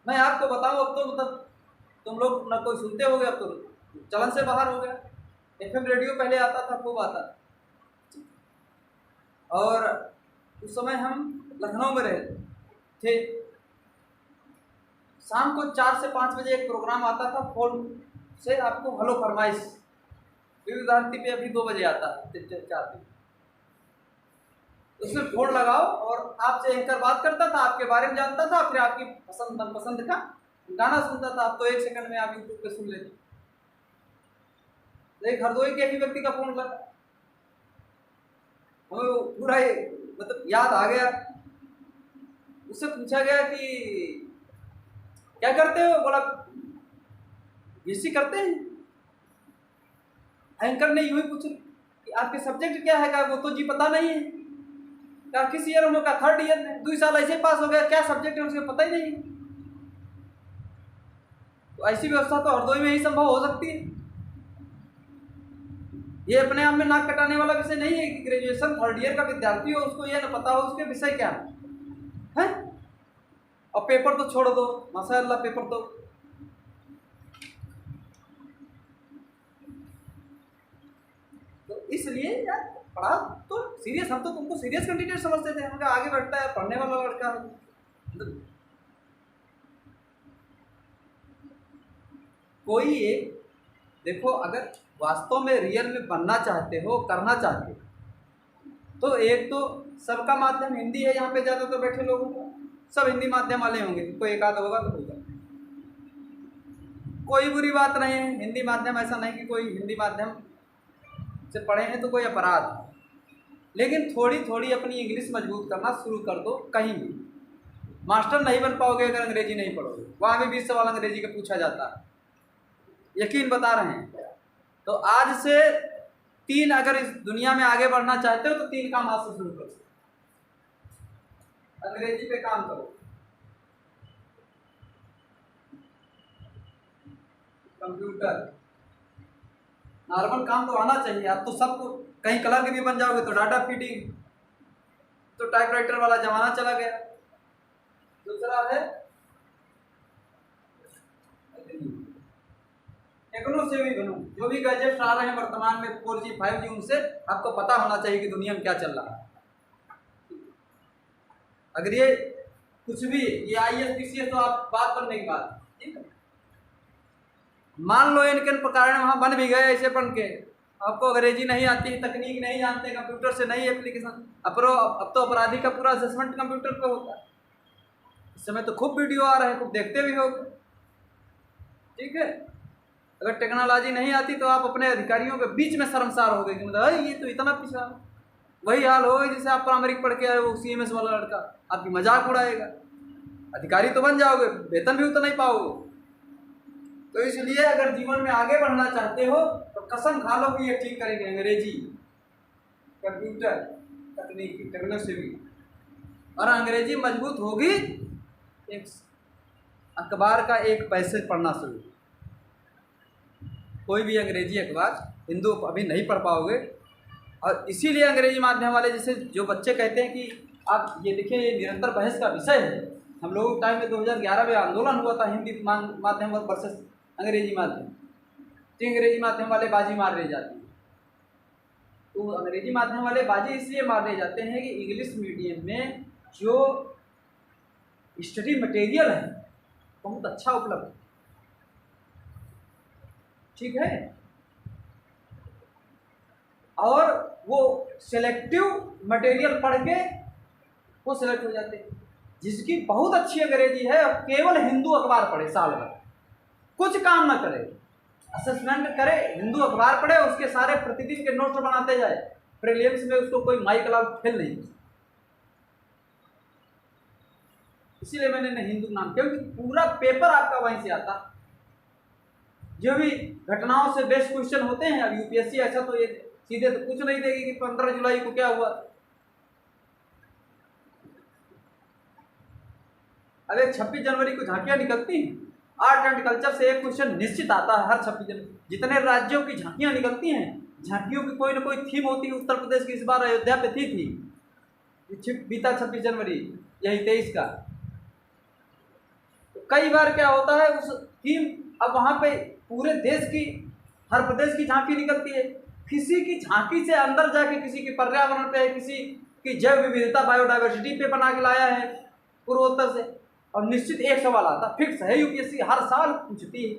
मैं आपको बताऊं, अब तो मतलब तुम लोग ना कोई सुनते हो गए, अब तो चलन से बाहर हो गया। एफएम रेडियो पहले आता था, खूब आता था, और उस समय हम लखनऊ में रहे थे। शाम को 4 से 5 बजे एक प्रोग्राम आता था फोन से, आपको हेलो फरमाइश, विविध भारती पे अभी 2 बजे आता है, 4 दिन। उसमें फोन लगाओ और आपसे एंकर बात करता था, आपके बारे में जानता था, फिर आपकी पसंद मनपसंद का गाना सुनता था। आप तो 1 सेकंड में आप यूट्यूब पे सुन लेते। एक हरदोई के ही व्यक्ति का फोन लगा, हमें पूरा मतलब याद आ गया। उससे पूछा गया कि क्या करते हो? बोला बीएससी करते हैं। एंकर ने यूं ही पूछा कि आपके सब्जेक्ट क्या है? कहा वो तो जी पता नहीं है। कहा किस ईयर? उन्होंने कहा 3rd ईयर में। 2 साल ऐसे पास हो गया, क्या सब्जेक्ट है उसके पता ही नहीं। तो ऐसी व्यवस्था तो हरदोई में ही संभव हो सकती है। ये अपने आप में नाक कटाने वाला विषय नहीं है कि ग्रेजुएशन 3rd ईयर का विद्यार्थी हो, उसको ये ना पता हो उसके विषय क्या है। और पेपर तो छोड़ दो, माशाअल्लाह पेपर तो इसलिए यार पढ़ा तो सीरियस, हम तो तुमको सीरियस कैंडिडेट समझते थे। हम आगे बैठता है पढ़ने वाला लड़का। कोई एक देखो, अगर वास्तव में रियल में बनना चाहते हो, करना चाहते हो, तो एक तो सबका माध्यम हिंदी है। यहाँ पे ज़्यादा तो बैठे लोगों को सब हिंदी माध्यम वाले होंगे, कोई एक आध होगा तो होगा। कोई बुरी बात नहीं है हिंदी माध्यम, ऐसा नहीं कि कोई हिंदी माध्यम से पढ़े हैं तो कोई अपराध है। लेकिन थोड़ी थोड़ी अपनी इंग्लिश मजबूत करना शुरू कर दो। कहीं भी मास्टर नहीं बन पाओगे अगर अंग्रेजी नहीं पढ़ोगे। वहाँ भी 20 सवाल अंग्रेजी का पूछा जाता है, यकीन बता रहे हैं। तो आज से 3, अगर इस दुनिया में आगे बढ़ना चाहते हो तो 3 काम आज से शुरू करो। अंग्रेजी पे काम करो, कंप्यूटर, नॉर्मल काम तो आना चाहिए। आप तो सबको कहीं क्लर्क भी बन जाओगे तो डाटा फीडिंग, तो टाइपराइटर वाला जमाना चला गया। दूसरा है टेक्नो से भी बनो। जो भी गैजेट्स आ रहे हैं वर्तमान में 4G 5G, उनसे आपको पता होना चाहिए कि दुनिया में क्या चल रहा है। अगर ये कुछ भी ये IAS PCS तो आप बात करने की बात, ठीक है। मान लो इनके प्रकार वहाँ बन भी गए ऐसे बन के, आपको अंग्रेजी नहीं आती है, तकनीक नहीं जानते, कंप्यूटर से नई एप्लीकेशन। अब तो अपराधी का पूरा असेसमेंट कंप्यूटर पे होता है। इस समय तो खूब वीडियो आ रहे हैं, खूब देखते भी होगे, ठीक है। अगर टेक्नोलॉजी नहीं आती तो आप अपने अधिकारियों के बीच में शर्मसार हो गए कि मतलब ये तो इतना पिछड़ा। वही हाल होगा जैसे आप प्राइमरी पढ़ के आए वो CMS वाला लड़का, आपकी मजाक उड़ाएगा। अधिकारी तो बन जाओगे, वेतन भी उतना ही पाओगे। तो इसलिए अगर जीवन में आगे बढ़ना चाहते हो तो कसम खा लो कि ये ठीक करेंगे अंग्रेजी, कंप्यूटर, तकनीकी, टेक्नो से भी। और अंग्रेजी मजबूत होगी, एक अखबार का एक पैसे पढ़ना शुरू, कोई भी अंग्रेजी अखबार, हिंदू अभी नहीं पढ़ पाओगे। और इसीलिए अंग्रेजी माध्यम वाले जैसे जो बच्चे कहते हैं कि आप ये देखिए ये निरंतर बहस का विषय है। हम लोगों के टाइम में 2011 में आंदोलन हुआ था हिंदी माध्यम वर्सेस अंग्रेजी माध्यम, तो अंग्रेजी माध्यम वाले बाजी मार रहे जाते हैं। तो अंग्रेजी माध्यम वाले बाजी इसलिए मार रहे जाते हैं कि इंग्लिश मीडियम में जो स्टडी मटेरियल है बहुत अच्छा उपलब्ध है, ठीक है। और वो सिलेक्टिव मटेरियल पढ़ के वो सिलेक्ट हो जाते हैं। जिसकी बहुत अच्छी अंग्रेजी है और केवल हिंदू अखबार पढ़े साल भर, कुछ काम ना करे, असेसमेंट करे, हिंदू अखबार पढ़े, उसके सारे प्रतिदिन के नोट्स बनाते जाए, प्रीलिम्स में उसको कोई माइक लाउड फेल नहीं। इसीलिए मैंने हिंदू नाम, क्योंकि पूरा पेपर आपका वहीं से आता। जो भी घटनाओं से बेस्ट क्वेश्चन होते हैं, अब यूपीएससी ऐसा तो ये सीधे तो कुछ नहीं देगी कि 15 जुलाई को क्या हुआ। अब एक 26 जनवरी को झांकियाँ निकलती हैं, आर्ट एंड कल्चर से एक क्वेश्चन निश्चित आता है हर 26 जनवरी। जितने राज्यों की झांकियाँ निकलती हैं, झांकियों की कोई ना कोई थीम होती है। उत्तर प्रदेश की इस बार अयोध्या पे थी बीता 26 जनवरी, यही 23 का। तो कई बार क्या होता है उस थीम, अब वहाँ पे पूरे देश की, हर प्रदेश की झांकी निकलती है। किसी की झांकी से अंदर जाके किसी की पर्यावरण पे, किसी की जैव विविधता बायोडाइवर्सिटी पे बना के लाया है पूर्वोत्तर से। और निश्चित एक सवाल आता, फिक्स है, यूपीएससी हर साल पूछती है,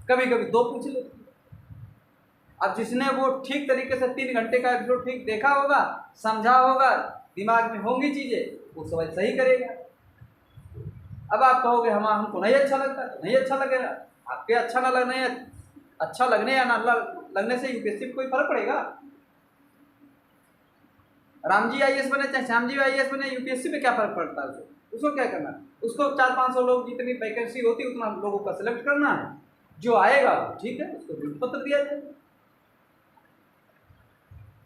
कभी कभी 2 पूछ लेती है। अब जिसने वो ठीक तरीके से 3 घंटे का एपिसोड ठीक देखा होगा, समझा होगा, दिमाग में होंगी चीज़ें, वो सवाल सही करेगा। अब आप कहोगे हमको नहीं अच्छा लगता, तो नहीं अच्छा लगेगा। आपके अच्छा ना लगने, अच्छा लगने या ना लगने से यूपीएससी में कोई फर्क पड़ेगा? राम जी आईएएस बने चाहे श्याम जी आईएएस बने, यूपीएससी में क्या फर्क पड़ता है? उसको क्या करना है? उसको 400-500 लोग, जितनी वैकेंसी होती है उतना लोगों का सिलेक्ट करना है, जो आएगा ठीक है, उसको नियुक्ति पत्र दिया जाए।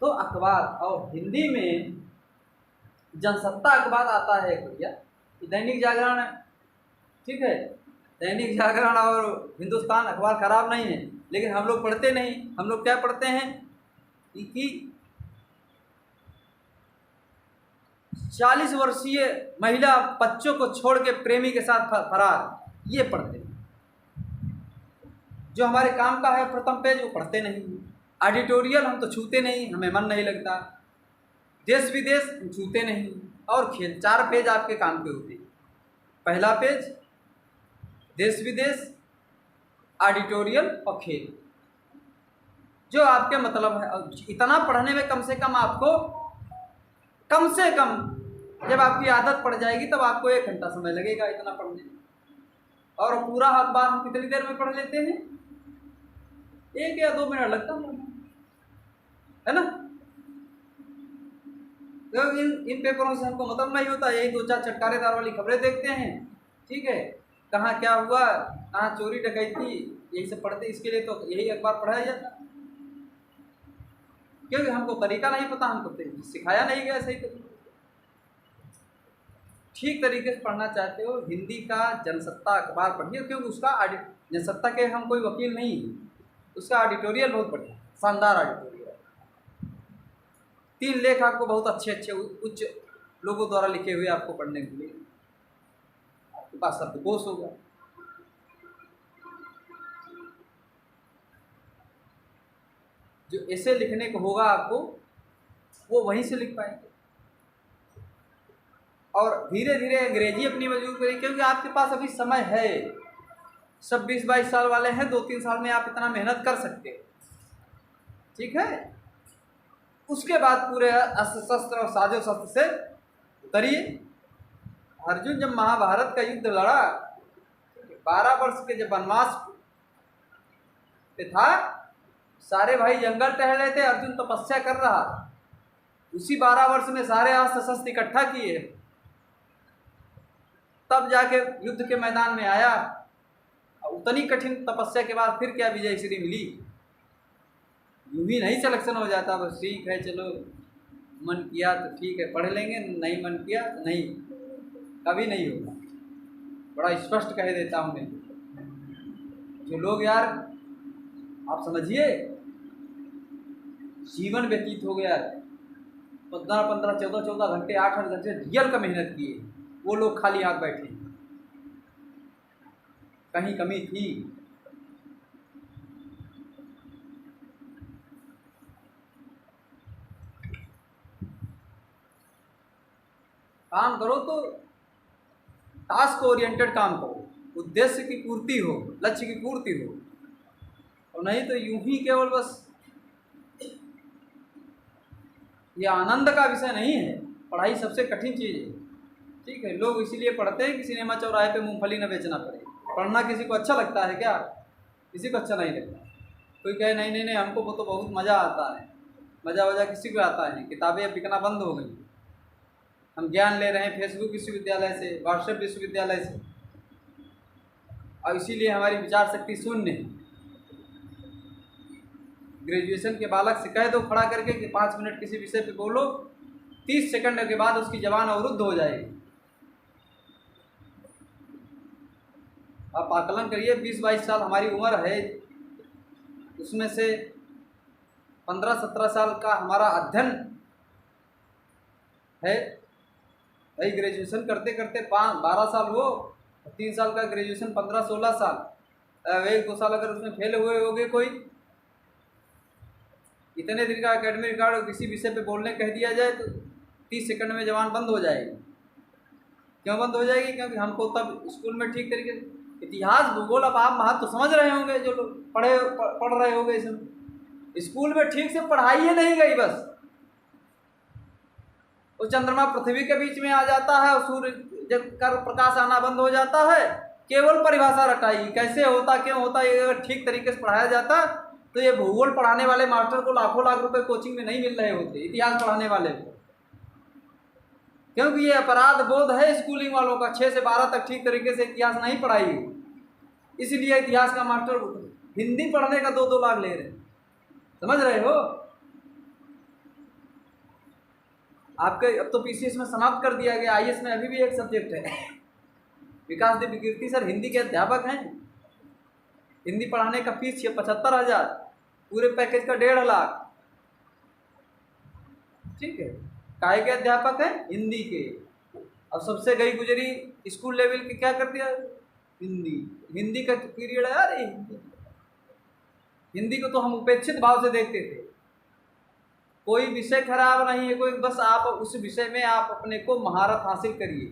तो अखबार, और हिंदी में जनसत्ता अखबार आता है भैया, दैनिक जागरण है, ठीक है। दैनिक जागरण और हिंदुस्तान अखबार खराब नहीं है, लेकिन हम लोग पढ़ते नहीं। हम लोग क्या पढ़ते हैं कि 40 वर्षीय महिला बच्चों को छोड़ के प्रेमी के साथ फरार, ये पढ़ते हैं। जो हमारे काम का है प्रथम पेज, वो पढ़ते नहीं। एडिटोरियल हम तो छूते नहीं, हमें मन नहीं लगता। देश विदेश हम छूते नहीं। और खेल, 4 पेज आपके काम के होते हैं। पहला पेज देश विदेश, एडिटोरियल और खेल, जो आपके मतलब है। इतना पढ़ने में कम से कम आपको, कम से कम जब आपकी आदत पड़ जाएगी तब आपको 1 घंटा समय लगेगा इतना पढ़ने में। और पूरा अखबार हम कितनी देर में पढ़ लेते हैं? 1 या 2 मिनट लगता है ना। तो इन पेपरों से हमको मतलब नहीं होता, यही 2-4 चटकारेदार वाली खबरें देखते हैं, ठीक है। कहाँ क्या हुआ, कहाँ चोरी डकैती, यही सब पढ़ते। इसके लिए तो यही अखबार पढ़ाया जाता, क्योंकि हमको तरीका नहीं पता, हमको सिखाया नहीं गया सही तरीके। ठीक तरीके से पढ़ना चाहते हो, हिंदी का जनसत्ता अखबार पढ़िए, क्योंकि उसका जनसत्ता के हम कोई वकील नहीं हैं, उसका एडिटोरियल बहुत बढ़िया, शानदार एडिटोरियल। 3 लेख आपको बहुत अच्छे उच्च लोगों द्वारा लिखे हुए आपको पढ़ने के लिए, आपके पास शब्दकोश होगा। जो ऐसे लिखने को होगा आपको, वो वहीं से लिख पाएंगे। और धीरे धीरे अंग्रेजी अपनी मजबूत करें, क्योंकि आपके पास अभी समय है। 26-22 साल वाले हैं, 2-3 साल में आप इतना मेहनत कर सकते हो, ठीक है। उसके बाद पूरे अस्त्र शस्त्र और साजो शस्त्र से उतरिए। अर्जुन जब महाभारत का युद्ध लड़ा, 12 वर्ष के जब वनवास पे था, सारे भाई जंगल टहल रहे थे, अर्जुन तपस्या कर रहा। उसी 12 वर्ष में सारे अस्त्र शस्त्र इकट्ठा किए, तब जाके युद्ध के मैदान में आया। उतनी कठिन तपस्या के बाद फिर क्या विजय श्री मिली? यूं ही नहीं सिलेक्शन हो जाता, बस ठीक है चलो मन किया तो ठीक है पढ़ लेंगे, नहीं मन किया तो नहीं, कभी नहीं होगा। बड़ा स्पष्ट कह देता हूँ मैं। जो लोग यार, आप समझिए, जीवन व्यतीत हो गया 15-15, 14-14 घंटे, 8-8 घंटे रियल का मेहनत किए, वो लोग खाली हाथ बैठे। कहीं कमी थी? काम करो तो टास्क ओरिएंटेड काम करो, उद्देश्य की पूर्ति हो, लक्ष्य की पूर्ति हो, और नहीं तो यूं ही केवल बस। ये आनंद का विषय नहीं है, पढ़ाई सबसे कठिन चीज़ है, ठीक है। लोग इसीलिए पढ़ते हैं कि सिनेमा चौराहे पे मूंगफली न बेचना पड़े। पढ़ना किसी को अच्छा लगता है क्या? किसी को अच्छा नहीं लगता। कोई कहे नहीं नहीं नहीं हमको वो तो बहुत मज़ा आता है, मज़ा वज़ा किसी को आता है। किताबें अब बिकना बंद हो गई, हम ज्ञान ले रहे हैं फेसबुक विश्वविद्यालय से, व्हाट्सएप विश्वविद्यालय से, और इसीलिए हमारी विचार शक्ति शून्य है। ग्रेजुएशन के बालक से कह दो खड़ा करके कि 5 मिनट किसी विषय पे बोलो, 30 सेकंड के बाद उसकी जबान अवरुद्ध हो जाएगी। आप आकलन करिए, 20-22 साल हमारी उम्र है, उसमें से 15-17 साल का हमारा अध्ययन है। भाई ग्रेजुएशन करते करते 12 साल हो, 3 साल का ग्रेजुएशन, 15-16 साल, 1-2 साल अगर उसमें फेल हुए होगे कोई, इतने दिन का एकेडमिक रिकॉर्ड किसी विषय पे बोलने कह दिया जाए तो 30 सेकंड में जबान बंद हो जाएगी। क्यों बंद हो जाएगी? क्योंकि हमको तब स्कूल में ठीक तरीके से इतिहास भूगोल, अब आप महत्व तो समझ रहे होंगे जो लोग पढ़ रहे होंगे इसमें। स्कूल में ठीक से पढ़ाई ही नहीं गई, बस वो चंद्रमा पृथ्वी के बीच में आ जाता है और सूर्य जब कर प्रकाश आना बंद हो जाता है, केवल परिभाषा रटाई, कैसे होता क्यों होता, ये अगर ठीक तरीके से पढ़ाया जाता तो ये भूगोल पढ़ाने वाले मास्टर को लाखों लाख रुपए कोचिंग में नहीं मिल रहे होते, इतिहास पढ़ाने वाले को। क्योंकि ये अपराध बोध है स्कूलिंग वालों का, 6 से 12 तक ठीक तरीके से इतिहास नहीं पढ़ाई, इसलिए इतिहास का मास्टर हिंदी पढ़ने का 2-2 लाख ले रहे। समझ रहे हो? आपके अब तो पीसीएस में समाप्त कर दिया गया, आईएएस में अभी भी एक सब्जेक्ट है। विकास देव कीर्ति सर हिंदी के अध्यापक हैं, हिंदी पढ़ाने का फीस 75,000, पूरे पैकेज का 1.5 लाख। ठीक है, काय के अध्यापक हैं? हिंदी के। अब सबसे गई गुजरी स्कूल लेवल के क्या कर दिया? हिंदी का पीरियड है यार। हिंदी को तो हम उपेक्षित भाव से देखते थे, कोई विषय खराब नहीं है कोई, बस आप उस विषय में आप अपने को महारत हासिल करिए।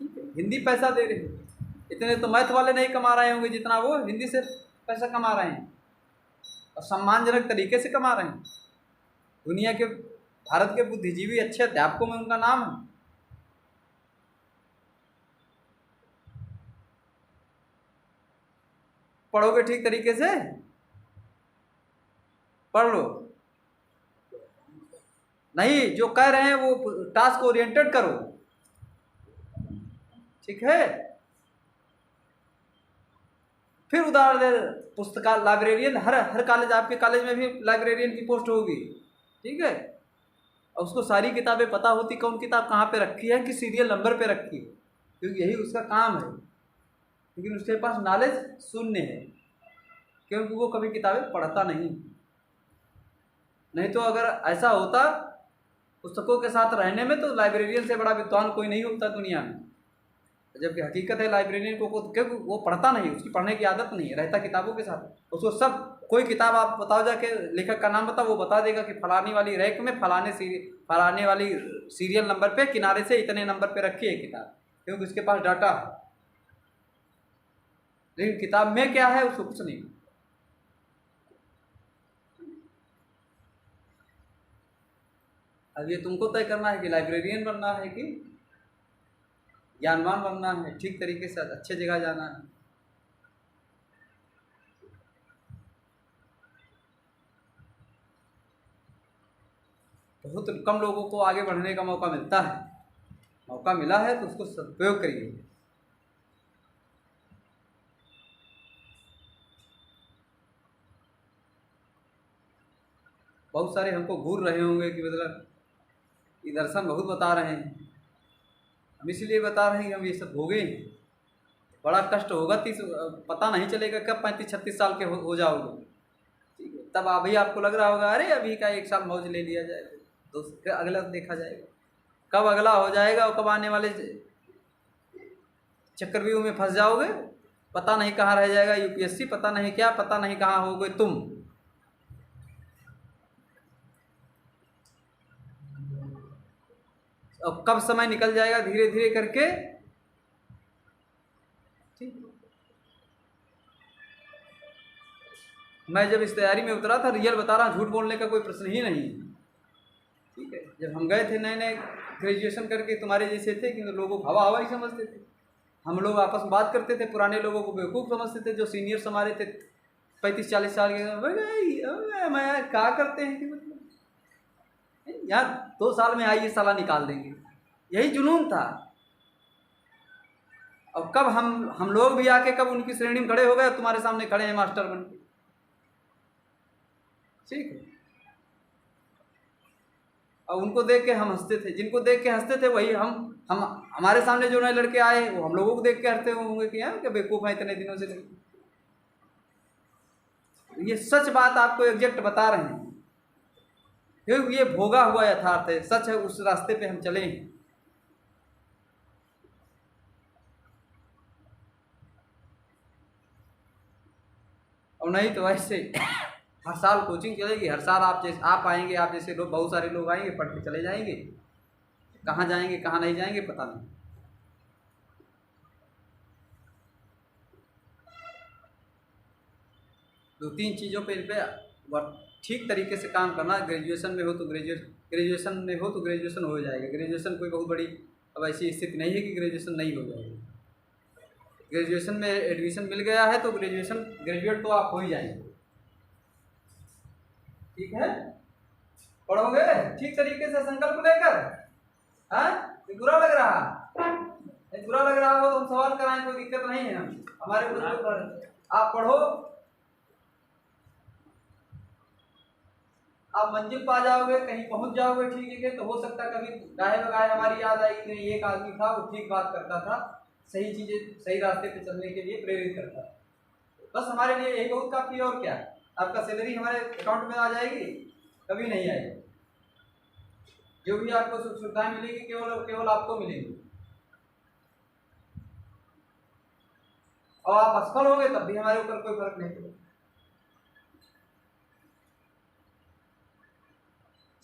ठीक है, हिंदी पैसा दे रहे हैं, इतने तो मैथ वाले नहीं कमा रहे होंगे जितना वो हिंदी से पैसा कमा रहे हैं, और सम्मानजनक तरीके से कमा रहे हैं। दुनिया के, भारत के बुद्धिजीवी अच्छे अध्यापकों में उनका नाम है। पढ़ोगे ठीक तरीके से, पढ़ लो। नहीं, जो कह रहे हैं वो टास्क ओरिएंटेड करो। ठीक है, फिर उदाहरण पुस्तकालय, लाइब्रेरियन, हर कॉलेज, आपके कॉलेज में भी लाइब्रेरियन की पोस्ट होगी। ठीक है, और उसको सारी किताबें पता होती, कौन किताब कहाँ पे रखी है, किस सीरियल नंबर पे रखी है, क्योंकि यही उसका काम है। लेकिन उसके पास नॉलेज शून्य है, क्योंकि वो कभी किताबें पढ़ता नहीं तो अगर ऐसा होता पुस्तकों के साथ रहने में, तो लाइब्रेरियन से बड़ा विद्वान कोई नहीं होता दुनिया में। जबकि हकीकत है लाइब्रेरियन को क्योंकि वो पढ़ता नहीं, उसकी पढ़ने की आदत नहीं है, रहता किताबों के साथ। उसको सब, कोई किताब आप बताओ जाके, लेखक का नाम बताओ, वो बता देगा कि फलानी वाली रैक में फलाने वाली सीरियल नंबर पे किनारे से इतने नंबर पे रखी है किताब, क्योंकि उसके पास डाटा है। लेकिन किताब में क्या है उसको कुछ नहीं। अब ये तुमको तय करना है कि लाइब्रेरियन बनना है कि ज्ञानवान बनना है, ठीक तरीके से अच्छे जगह जाना है। बहुत कम लोगों को आगे बढ़ने का मौका मिलता है, मौका मिला है तो उसको सदुपयोग करिए। बहुत सारे हमको घूर रहे होंगे कि मतलब ये दर्शन बहुत बता रहे हैं, हम इसलिए बता रहे हैं कि हम ये सब भोगे, बड़ा कष्ट होगा, पता नहीं चलेगा कब 35-36 साल के हो जाओगे। ठीक है, तब अभी आपको लग रहा होगा अरे अभी का 1 साल मौज ले लिया जाए, तो फिर अगला देखा जाएगा, कब अगला हो जाएगा और कब आने वाले चक्रव्यूह में फंस जाओगे, पता नहीं कहाँ रह जाएगा यूपीएससी, पता नहीं क्या, पता नहीं कहाँ होगे तुम। अब कब समय निकल जाएगा धीरे धीरे करके। ठीक, मैं जब इस तैयारी में उतरा था, रियल बता रहा, झूठ बोलने का कोई प्रश्न ही नहीं। ठीक है, जब हम गए थे नए नए ग्रेजुएशन करके, तुम्हारे जैसे थे कि लोगों को हवा ही समझते थे, हम लोग आपस में बात करते थे, पुराने लोगों को बेवकूफ़ समझते थे, जो सीनियर्स हमारे थे 35-40 साल के, मैं यार क्या करते हैं कि मतलब यार 2 साल में आइए साला निकाल देंगे, यही जुनून था। अब कब हम लोग भी आके कब उनकी श्रेणी में खड़े हो गए, तुम्हारे सामने खड़े हैं मास्टर बन के। ठीक है, और उनको देख के हम हंसते थे, जिनको देख के हंसते थे वही हम हमारे सामने जो नए लड़के आए वो हम लोगों को देख के हंसते होंगे कि यार क्या बेवकूफ़ है इतने दिनों से नहीं। ये सच बात आपको एग्जैक्ट बता रहे हैं, क्योंकि ये भोगा हुआ यथार्थ है, सच है, उस रास्ते पे हम चले हैं। और नहीं तो ऐसे हर साल कोचिंग चलेगी, हर साल आप आएंगे, आप जैसे लोग, बहुत सारे लोग आएंगे, पढ़ के चले जाएंगे, कहाँ जाएंगे कहाँ नहीं जाएंगे पता नहीं। दो तीन चीज़ों पे इन पर ठीक तरीके से काम करना। ग्रेजुएशन में हो तो ग्रेजुएशन में हो तो ग्रेजुएशन हो जाएगा। ग्रेजुएशन कोई बहुत बड़ी अब ऐसी स्थिति नहीं है कि ग्रेजुएशन नहीं हो जाएगी। ग्रेजुएशन में एडमिशन मिल गया है तो ग्रेजुएट तो आप हो ही जाएंगे। ठीक है, पढ़ोगे ठीक तरीके से संकल्प लेकर। हाँ, बुरा लग रहा, बुरा लग रहा हो तो हम सवाल कराएं, कोई दिक्कत नहीं है, हमारे आप पढ़ो, आप मंजिल पा जाओगे, कहीं पहुंच जाओगे। ठीक है, तो हो सकता है कभी गाहे बगाहे हमारी याद आएगी कि एक आदमी था वो ठीक बात करता था, सही चीजें सही रास्ते पे चलने के लिए प्रेरित करता है। बस हमारे लिए यही बहुत काफी है। और क्या, आपका सैलरी हमारे अकाउंट में आ जाएगी? कभी नहीं आएगी। जो भी आपको सुख सुविधाएं मिलेगी केवल आपको मिलेंगी। और आप असफल होंगे तब भी हमारे ऊपर कोई फर्क नहीं पड़ेगा।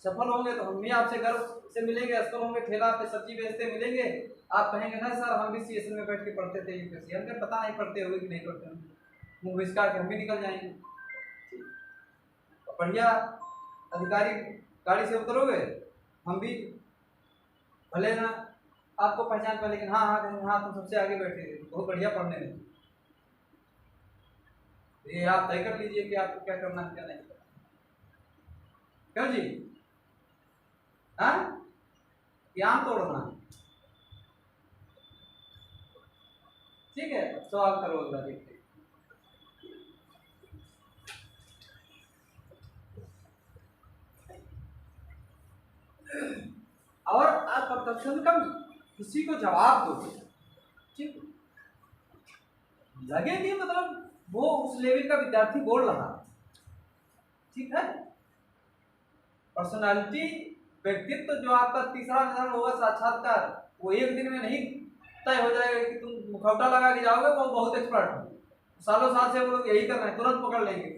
सफल होंगे तो हम भी आपसे गर्व से मिलेंगे, असफल होंगे ठेला पे सब्जी बेचते मिलेंगे, आप कहेंगे ना सर हम भी सीएसएन में बैठ के पढ़ते थे यूपीएससी। हमें पता नहीं पढ़ते होंगे कि नहीं पढ़ते होंगे, मुँह विस्कार के हम भी निकल जाएंगे। बढ़िया अधिकारी गाड़ी से उतरोगे, हम भी भले ना आपको पहचान पाए, लेकिन हाँ हाँ हाँ तुम सबसे आगे बैठे थे, बहुत बढ़िया पढ़ने में। ये आप तय कर लीजिए कि आपको क्या करना है क्या नहीं करना। क्यों जी? हाँ, ज्ञान तोड़ना। ठीक है, सवाल करो अगला, देखते हैं। और आप कम से कम किसी को जवाब दो, ठीक लगे कि मतलब वो उस लेवल का विद्यार्थी बोल रहा। ठीक है, पर्सनालिटी व्यक्तित्व जो आपका तीसरा चरण होगा साक्षात्कार, वो एक दिन में नहीं तय हो जाएगा कि तुम मुखौटा लगा के जाओगे वो बहुत एक्सपर्ट हो। सालों साल से वो लोग यही कर रहे हैं, तुरंत पकड़ लेंगे।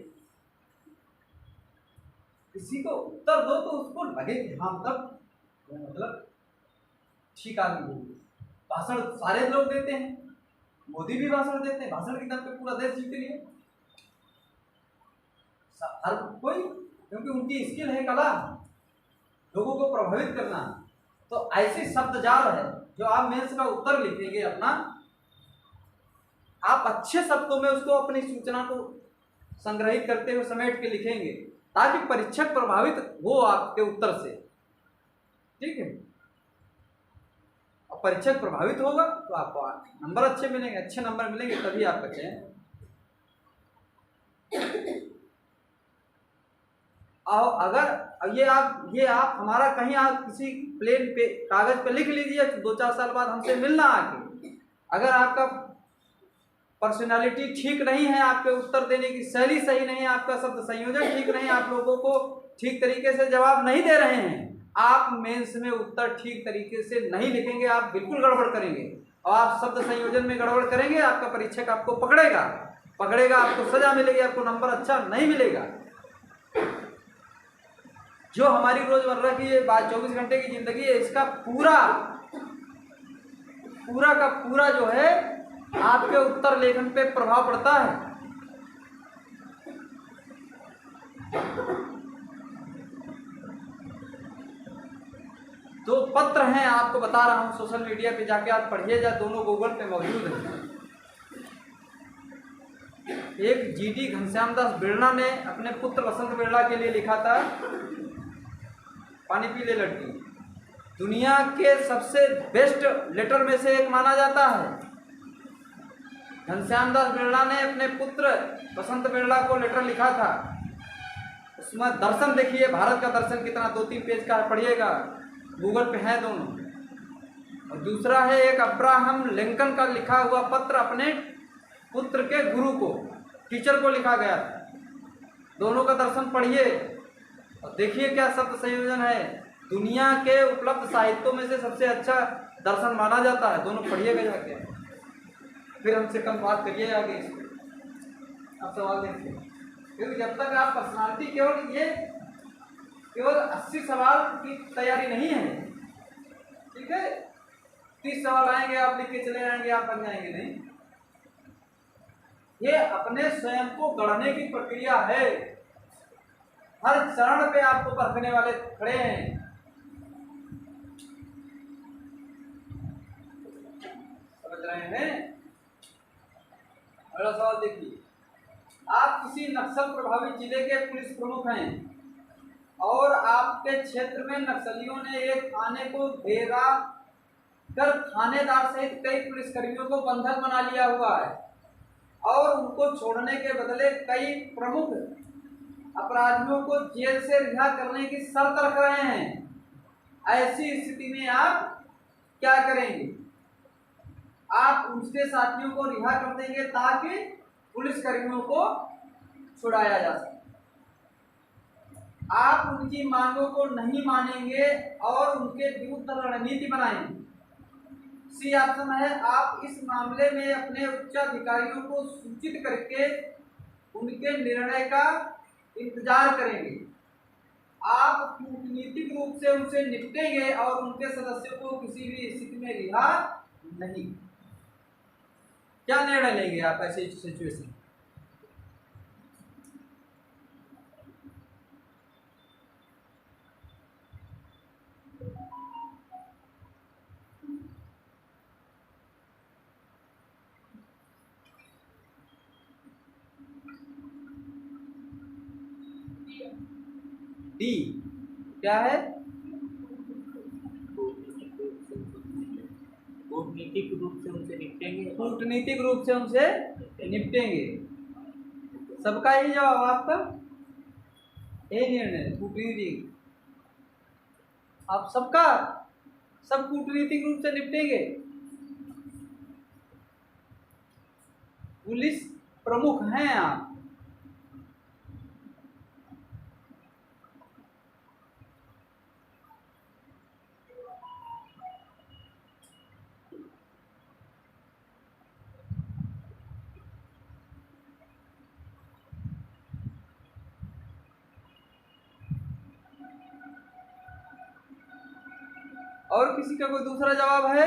किसी को उत्तर दो तो उसको लगे कि हाँ मतलब ठीक आदमी बोल। भाषण सारे लोग देते हैं, मोदी भी भाषण देते हैं, भाषण के दम पे पूरा देश जीत लिए हर कोई, क्योंकि उनकी स्किल है कला, लोगों को प्रभावित करना। तो ऐसे शब्द जाल है जो आप मेंस का उत्तर लिखेंगे अपना, आप अच्छे शब्दों में उसको अपनी सूचना को संग्रहित करते हुए समेट के लिखेंगे ताकि परीक्षक प्रभावित हो आपके उत्तर से। ठीक है, और परीक्षक प्रभावित होगा तो आपको नंबर अच्छे मिलेंगे, अच्छे नंबर मिलेंगे तभी आप बचे हैं। और अगर ये आप हमारा कहीं आप किसी प्लेन पे कागज पे लिख लीजिए, 2-4 साल बाद हमसे मिलना आके, अगर आपका पर्सनालिटी ठीक नहीं है, आपके उत्तर देने की शैली सही नहीं है, आपका शब्द संयोजन ठीक नहीं, आप लोगों को ठीक तरीके से जवाब नहीं दे रहे हैं, आप मेंस में उत्तर ठीक तरीके से नहीं लिखेंगे, आप बिल्कुल गड़बड़ करेंगे। और आप शब्द संयोजन में गड़बड़ करेंगे, आपका परीक्षक आपको पकड़ेगा, आपको सजा मिलेगी, आपको नंबर अच्छा नहीं मिलेगा। जो हमारी रोजमर्रा की ये 24 घंटे की जिंदगी है, इसका पूरा का पूरा जो है आपके उत्तर लेखन पे प्रभाव पड़ता है। दो पत्र हैं, आपको बता रहा हूं, सोशल मीडिया पे जाके आप पढ़िएगा, दोनों गूगल पे मौजूद हैं। एक जीडी घनश्याम दास बिरला ने अपने पुत्र वसंत बिरला के लिए लिखा था, पानी पी ले लड़की, दुनिया के सबसे बेस्ट लेटर में से एक माना जाता है। घनश्याम दास बिरला ने अपने पुत्र वसंत बिरला को लेटर लिखा था। उसमें दर्शन देखिए, भारत का दर्शन कितना 2-3 पेज का पढ़िएगा, गूगल पे है दोनों। और दूसरा है एक अब्राहम लिंकन का लिखा हुआ पत्र अपने पुत्र के गुरु को, टीचर को लिखा गया था। दोनों का दर्शन पढ़िए और देखिए क्या शब्द संयोजन है। दुनिया के उपलब्ध साहित्यों में से सबसे अच्छा दर्शन माना जाता है। दोनों पढ़िएगा जाके, फिर हमसे कल बात करिए आगे इस पर। आप सवाल देखिए, क्योंकि जब तक आप पर्सनालिटी केवल 80 सवाल की तैयारी नहीं है, ठीक है। 30 सवाल आएंगे, आप लिख के चले जाएंगे, आप बन जाएंगे नहीं। ये अपने स्वयं को गढ़ने की प्रक्रिया है। हर चरण पे आपको परखने वाले खड़े हैं। समझ रहे हैं? अगला सवाल देखिए, आप किसी नक्सल प्रभावित जिले के पुलिस प्रमुख हैं और आपके क्षेत्र में नक्सलियों ने एक थाने को घेरा कर थानेदार सहित कई पुलिसकर्मियों को बंधक बना लिया हुआ है और उनको छोड़ने के बदले कई प्रमुख अपराधियों को जेल से रिहा करने की शर्त रख रहे हैं। ऐसी स्थिति में आप क्या करेंगे? आप उनके साथियों को रिहा कर देंगे ताकि पुलिसकर्मियों को छुड़ाया जा सके। आप उनकी मांगों को नहीं मानेंगे और उनके विरुद्ध रणनीति बनाएंगे। सी ऑप्शन है, आप इस मामले में अपने उच्चाधिकारियों को सूचित करके उनके निर्णय का इंतजार करेंगे। आप कूटनीतिक रूप से उनसे निपटेंगे और उनके सदस्यों को किसी भी स्थिति में रिहा नहीं। क्या निर्णय लेंगे आप ऐसे सिचुएशन? डी क्या है? कूटनीतिक रूप से उनसे निपटेंगे। कूटनीतिक रूप से उनसे निपटेंगे। सबका यही जवाब, आपका यही निर्णय कूटनीतिक। आप सबका सब कूटनीतिक रूप से निपटेंगे। पुलिस प्रमुख हैं आप। और किसी का कोई दूसरा जवाब है?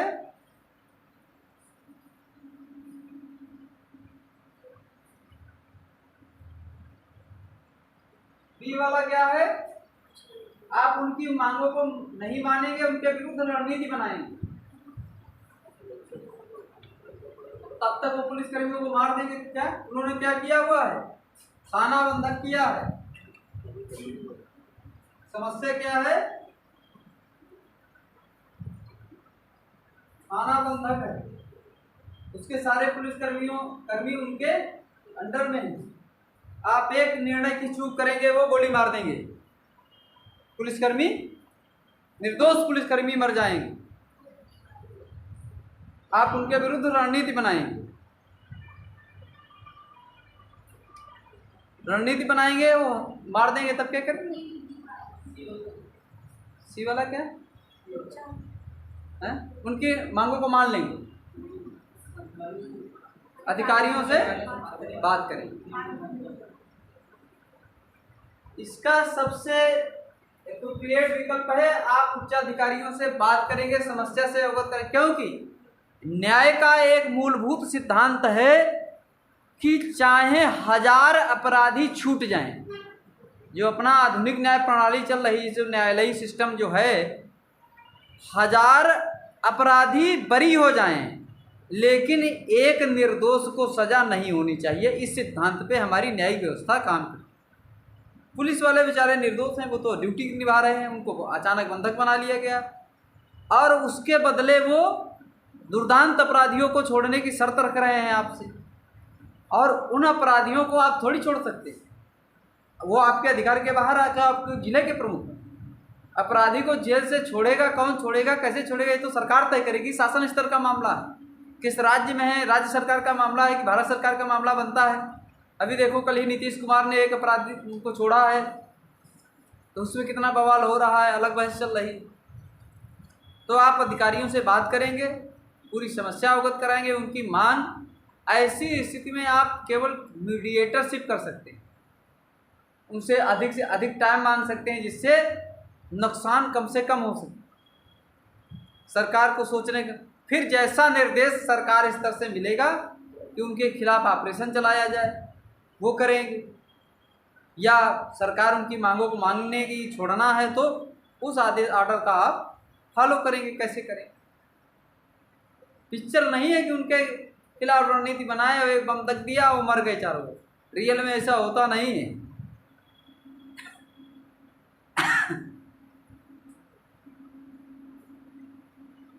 बी वाला क्या है? आप उनकी मांगों को नहीं मानेंगे, उनके विरुद्ध रणनीति बनाएंगे। तब तक वो पुलिसकर्मियों को मार देंगे। क्या उन्होंने क्या किया हुआ है? थाना बंधक किया है। समस्या क्या है? थाना बंधक है, उसके सारे कर्मी उनके अंडर में हैं। आप एक निर्णय की चूक करेंगे, वो गोली मार देंगे, पुलिसकर्मी निर्दोष पुलिसकर्मी मर जाएंगे। आप उनके विरुद्ध रणनीति बनाएंगे। रणनीति बनाएंगे, वो मार देंगे, तब क्या करेंगे? सी वाला क्या है? उनकी मांगों को मान लेंगे, अधिकारियों से बात करेंगे। इसका सबसे एप्रोप्रिएट विकल्प है, आप उच्चाधिकारियों से बात करेंगे, समस्या से अवगत करें। क्योंकि न्याय का एक मूलभूत सिद्धांत है कि चाहे 1000 अपराधी छूट जाएं, जो अपना आधुनिक न्याय प्रणाली चल रही है, जो न्यायालयी सिस्टम जो है, 1000 अपराधी बरी हो जाएं, लेकिन एक निर्दोष को सजा नहीं होनी चाहिए। इस सिद्धांत पे हमारी न्यायिक व्यवस्था काम करती है। पुलिस वाले बेचारे निर्दोष हैं, वो तो ड्यूटी निभा रहे हैं, उनको अचानक बंधक बना लिया गया और उसके बदले वो दुर्दांत अपराधियों को छोड़ने की शर्त रख रहे हैं आपसे। और उन अपराधियों को आप थोड़ी छोड़ सकते, वो आपके अधिकार के बाहर आकर आपके जिले के प्रमुख हैं। अपराधी को जेल से छोड़ेगा कौन, छोड़ेगा कैसे छोड़ेगा, ये तो सरकार तय करेगी। शासन स्तर का मामला है, किस राज्य में है, राज्य सरकार का मामला है कि भारत सरकार का मामला बनता है। अभी देखो कल ही नीतीश कुमार ने एक अपराधी को छोड़ा है, तो उसमें कितना बवाल हो रहा है, अलग बहस चल रही। तो आप अधिकारियों से बात करेंगे, पूरी समस्या अवगत कराएंगे, उनकी मांग। ऐसी स्थिति में आप केवल मीडिएटरशिप कर सकते हैं, उनसे अधिक टाइम मांग सकते हैं, जिससे नुकसान कम से कम हो सके। सरकार को सोचने का, फिर जैसा निर्देश सरकार स्तर से मिलेगा कि उनके खिलाफ ऑपरेशन चलाया जाए, वो करेंगे। या सरकार उनकी मांगों को मानने की छोड़ना है तो उस आदेश ऑर्डर का आप फॉलो करेंगे। कैसे करें? पिक्चर नहीं है कि उनके खिलाफ रणनीति बनाए और एक बम दग दिया वो मर गए चारों। रियल में ऐसा होता नहीं है।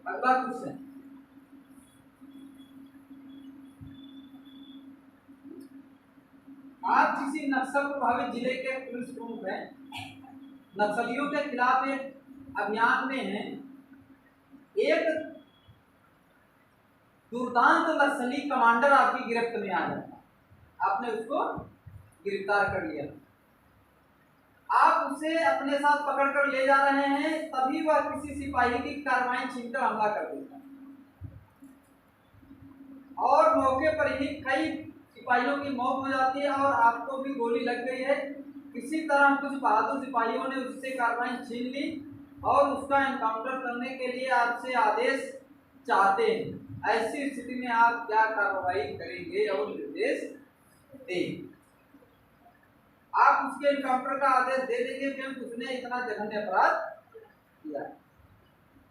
अगला क्वेश्चन, आप किसी नक्सल प्रभावित जिले के पुलिस प्रमुख हैं, नक्सलियों के खिलाफ एक अभियान में हैं, एक दुर्दांत नक्सली कमांडर आपकी गिरफ्त में आ जाता, आपने उसको गिरफ्तार कर लिया, आप उसे अपने साथ पकड़ कर ले जा रहे हैं, तभी वह किसी सिपाही की कार्रवाई छीनकर हमला कर देता और मौके पर ही कई सिपाहियों की मौत हो जाती है और आपको भी गोली लग गई है। किसी तरह कुछ बहादुर सिपाहियों ने उससे कार्रवाई छीन ली और उसका एनकाउंटर करने के लिए आपसे आदेश चाहते हैं। ऐसी स्थिति में आप क्या कार्रवाई करेंगे और निर्देश देंगे? आप उसके एनकाउंटर का आदेश दे देंगे क्योंकि उसने इतना जघन्य अपराध किया।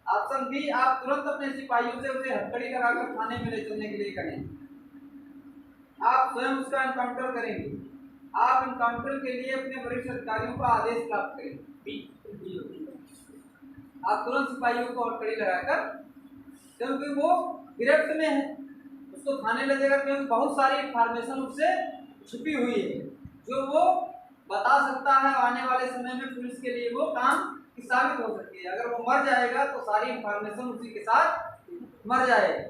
ऑप्शन बी, आप तुरंत अपने सिपाहियों से उसे हथकड़ी लगाकर थाने में ले चलने के लिए कहें। आप स्वयं उसका एनकाउंटर करेंगे। आप एनकाउंटर के लिए अपने वरिष्ठ अधिकारियों का आदेश प्राप्त करेंगे। आप तुरंत सिपाहियों को हथकड़ी लगाकर, क्योंकि वो गिरफ्त में है, उसको थाने ले जाएगा क्योंकि बहुत सारी इंफॉर्मेशन उससे छुपी हुई है जो वो बता सकता है। आने वाले समय में पुलिस के लिए वो काम की साबित हो सकती है। अगर वो मर जाएगा तो सारी इंफॉर्मेशन उसी के साथ मर जाएगी।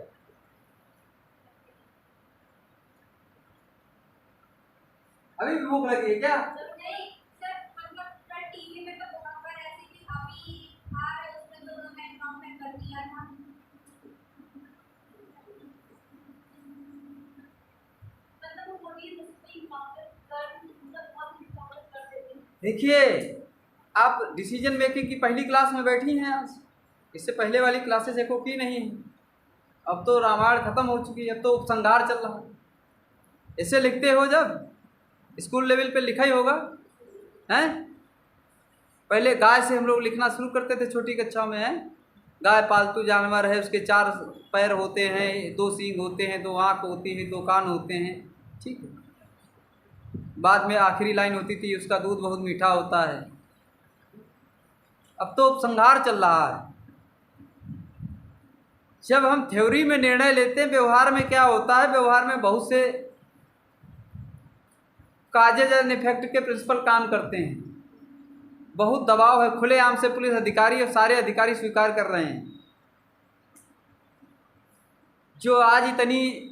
अभी भी भूख लगी है क्या? नहीं सर, मतलब टीवी में तो बहुत बार ऐसे कि अभी आ रहे उसमें दोनों ने एनकाउंटर कर दिया था। मतलब वो पुलिस उसको एनकाउंटर कर, मतलब बहुत एनकाउंटर कर देती है। देखिए, आप डिसीजन मेकिंग की पहली क्लास में बैठी हैं आज, इससे पहले वाली क्लासेस एको की नहीं है। अब तो रामायण खत्म हो चुकी है, अब तो उपसंहार चल रहा है। इसे लिखते हो जब स्कूल लेवल पे लिखा ही होगा, हैं? पहले गाय से हम लोग लिखना शुरू करते थे छोटी कक्षाओं में, हैं? गाय पालतू जानवर है, उसके 4 पैर होते हैं, 2 सींग होते हैं, 2 आँख होती है, 2 कान होते हैं, ठीक है। बाद में आखिरी लाइन होती थी, उसका दूध बहुत मीठा होता है। अब तो उपसंहार चल रहा है। जब हम थ्योरी में निर्णय लेते हैं, व्यवहार में क्या होता है? व्यवहार में बहुत से काजेज एंड इफेक्ट के प्रिंसिपल काम करते हैं। बहुत दबाव है, खुलेआम से पुलिस अधिकारी और सारे अधिकारी स्वीकार कर रहे हैं। जो आज इतनी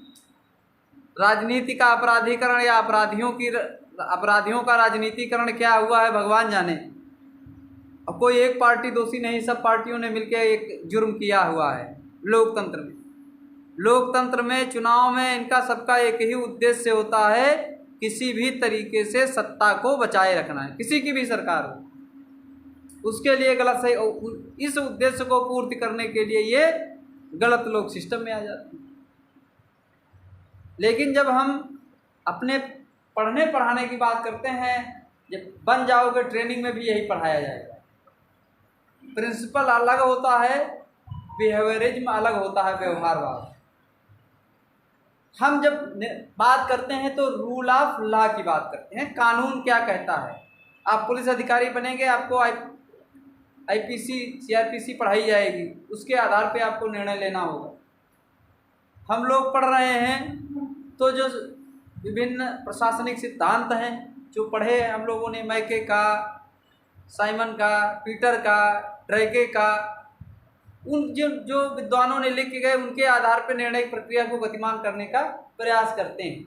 राजनीति का अपराधीकरण या अपराधियों का राजनीतिकरण क्या हुआ है भगवान जाने। अब कोई एक पार्टी दोषी नहीं, सब पार्टियों ने मिलकर एक जुर्म किया हुआ है। लोकतंत्र में चुनाव में इनका सबका एक ही उद्देश्य होता है, किसी भी तरीके से सत्ता को बचाए रखना है, किसी की भी सरकार हो। उसके लिए गलत सही, इस उद्देश्य को पूर्ति करने के लिए ये गलत लोग सिस्टम में आ जाते हैं। लेकिन जब हम अपने पढ़ने पढ़ाने की बात करते हैं, जब बन जाओगे ट्रेनिंग में भी यही पढ़ाया जाएगा। प्रिंसिपल अलग होता है, बिहेवियरिज्म अलग होता है, व्यवहारवाद। हम जब बात करते हैं तो रूल ऑफ लॉ की बात करते हैं, कानून क्या कहता है। आप पुलिस अधिकारी बनेंगे, आपको आईपीसी सीआरपीसी पढ़ाई जाएगी, उसके आधार पे आपको निर्णय लेना होगा। हम लोग पढ़ रहे हैं तो जो विभिन्न प्रशासनिक सिद्धांत हैं जो पढ़े हम लोगों ने, मैके का, साइमन का, पीटर का, ड्रैके का, उन जो विद्वानों ने लिख के गए उनके आधार पर निर्णय प्रक्रिया को गतिमान करने का प्रयास करते हैं।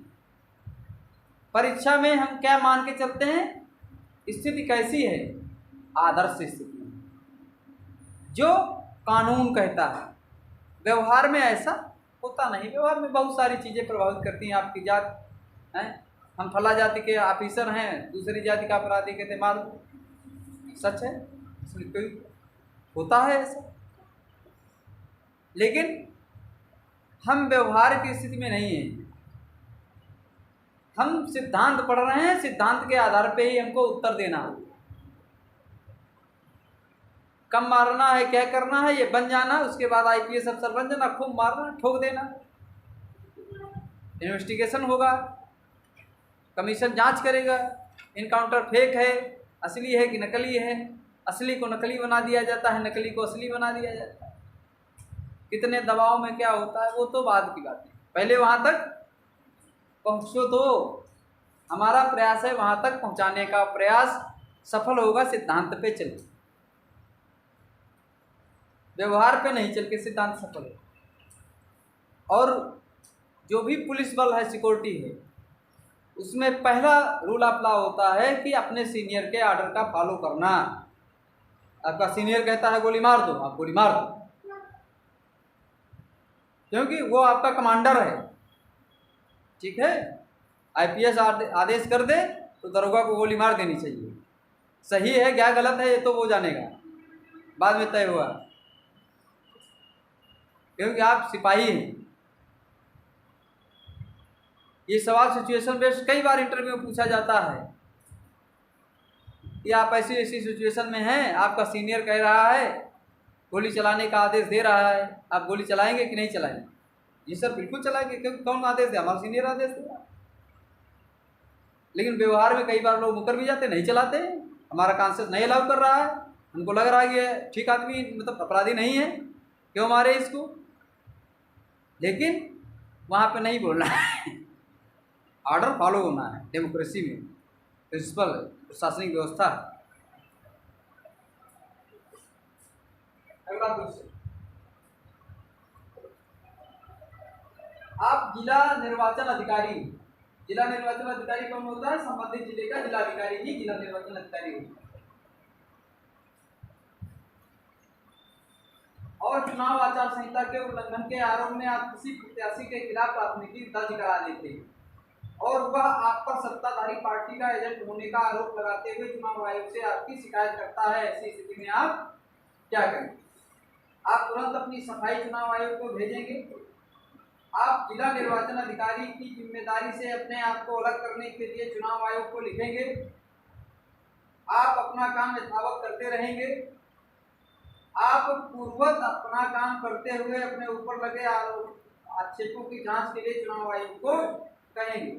परीक्षा में हम क्या मान के चलते हैं? स्थिति कैसी है? आदर्श स्थिति, जो कानून कहता है। व्यवहार में ऐसा होता नहीं। व्यवहार में बहुत सारी चीज़ें प्रभावित करती हैं। आपकी जात है, हम फला जाति के ऑफिसर हैं, दूसरी जाति का अपराधी कहते मालूम, सच है, इसमें कोई होता है ऐसा। लेकिन हम व्यवहार की स्थिति में नहीं हैं। हम सिद्धांत पढ़ रहे हैं, सिद्धांत के आधार पे ही हमको उत्तर देना हो। कम मारना है, क्या करना है, ये बन जाना, उसके बाद आईपीएस अफसर बन जाना, खूब मारना, ठोक देना, इन्वेस्टिगेशन होगा, कमीशन जांच करेगा, इनकाउंटर फेक है, असली है कि नकली है, असली को नकली बना दिया जाता है, नकली को असली बना दिया जाता है। कितने दबाव में क्या होता है वो तो बाद की बात है, पहले वहाँ तक पहुँचो। तो हमारा प्रयास है वहाँ तक पहुँचाने का। प्रयास सफल होगा सिद्धांत पे चल, व्यवहार पे नहीं चल के सिद्धांत सफल है। और जो भी पुलिस बल है, सिक्योरिटी है, उसमें पहला रूल अपना होता है कि अपने सीनियर के ऑर्डर का फॉलो करना। आपका सीनियर कहता है गोली मार दो, आप गोली मार दो, क्योंकि वो आपका कमांडर है। ठीक है, आईपीएस आदेश कर दे तो दरोगा को गोली मार देनी चाहिए। सही है क्या गलत है ये तो वो जानेगा, बाद में तय हुआ, क्योंकि आप सिपाही हैं। ये सवाल सिचुएशन बेस्ड कई बार इंटरव्यू में पूछा जाता है कि आप ऐसी ऐसी सिचुएशन में हैं, आपका सीनियर कह रहा है, गोली चलाने का आदेश दे रहा है, आप गोली चलाएंगे कि नहीं चलाएंगे? ये सर बिल्कुल चलाएंगे, क्योंकि कौन आदेश दे? हमारा सीनियर आदेश देगा। लेकिन व्यवहार में कई बार लोग मुकर भी जाते, नहीं चलाते, हमारा कॉन्शियस नहीं अलाउ कर रहा है, हमको लग रहा है कि ठीक आदमी, मतलब अपराधी नहीं है, क्यों मारे इसको? लेकिन वहाँ पे नहीं बोलना है, ऑर्डर फॉलो होना है। डेमोक्रेसी में प्रिंसिपल है, प्रशासनिक व्यवस्था है। अगला क्वेश्चन, आप जिला निर्वाचन अधिकारी, जिला निर्वाचन अधिकारी कौन होता है? संबंधित जिले का जिलाधिकारी ही जिला निर्वाचन अधिकारी होता है। और चुनाव आचार संहिता के उल्लंघन के आरोप में आप किसी प्रत्याशी के खिलाफ प्राथमिकी दर्ज करा देते हैं और वह आप पर सत्ताधारी पार्टी का एजेंट होने का आरोप लगाते हुए चुनाव आयोग से आपकी शिकायत करता है, ऐसी स्थिति में आप क्या करेंगे? आप तुरंत अपनी सफाई चुनाव आयोग को भेजेंगे? आप जिला निर्वाचन अधिकारी की जिम्मेदारी से अपने आप को अलग करने के लिए चुनाव आयोग को लिखेंगे? आप अपना काम यथावत करते रहेंगे? आप पूर्ववत अपना काम करते हुए अपने ऊपर लगे आक्षेपों की जांच के लिए चुनाव आयोग को कहेंगे?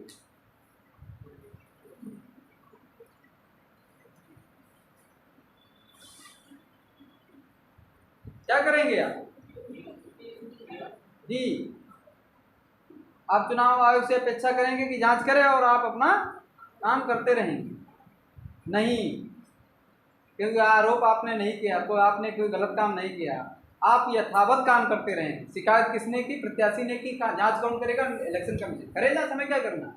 क्या करेंगे आप? जी, आप चुनाव आयोग से अपेक्षा करेंगे कि जांच करे और आप अपना काम करते रहेंगे? नहीं, क्योंकि आरोप आपने नहीं किया, आपने कोई गलत काम नहीं किया, आप यथावत काम करते रहें। शिकायत किसने की? प्रत्याशी ने की। जांच कौन करेगा? इलेक्शन कमीशन करेगा। हमें क्या करना?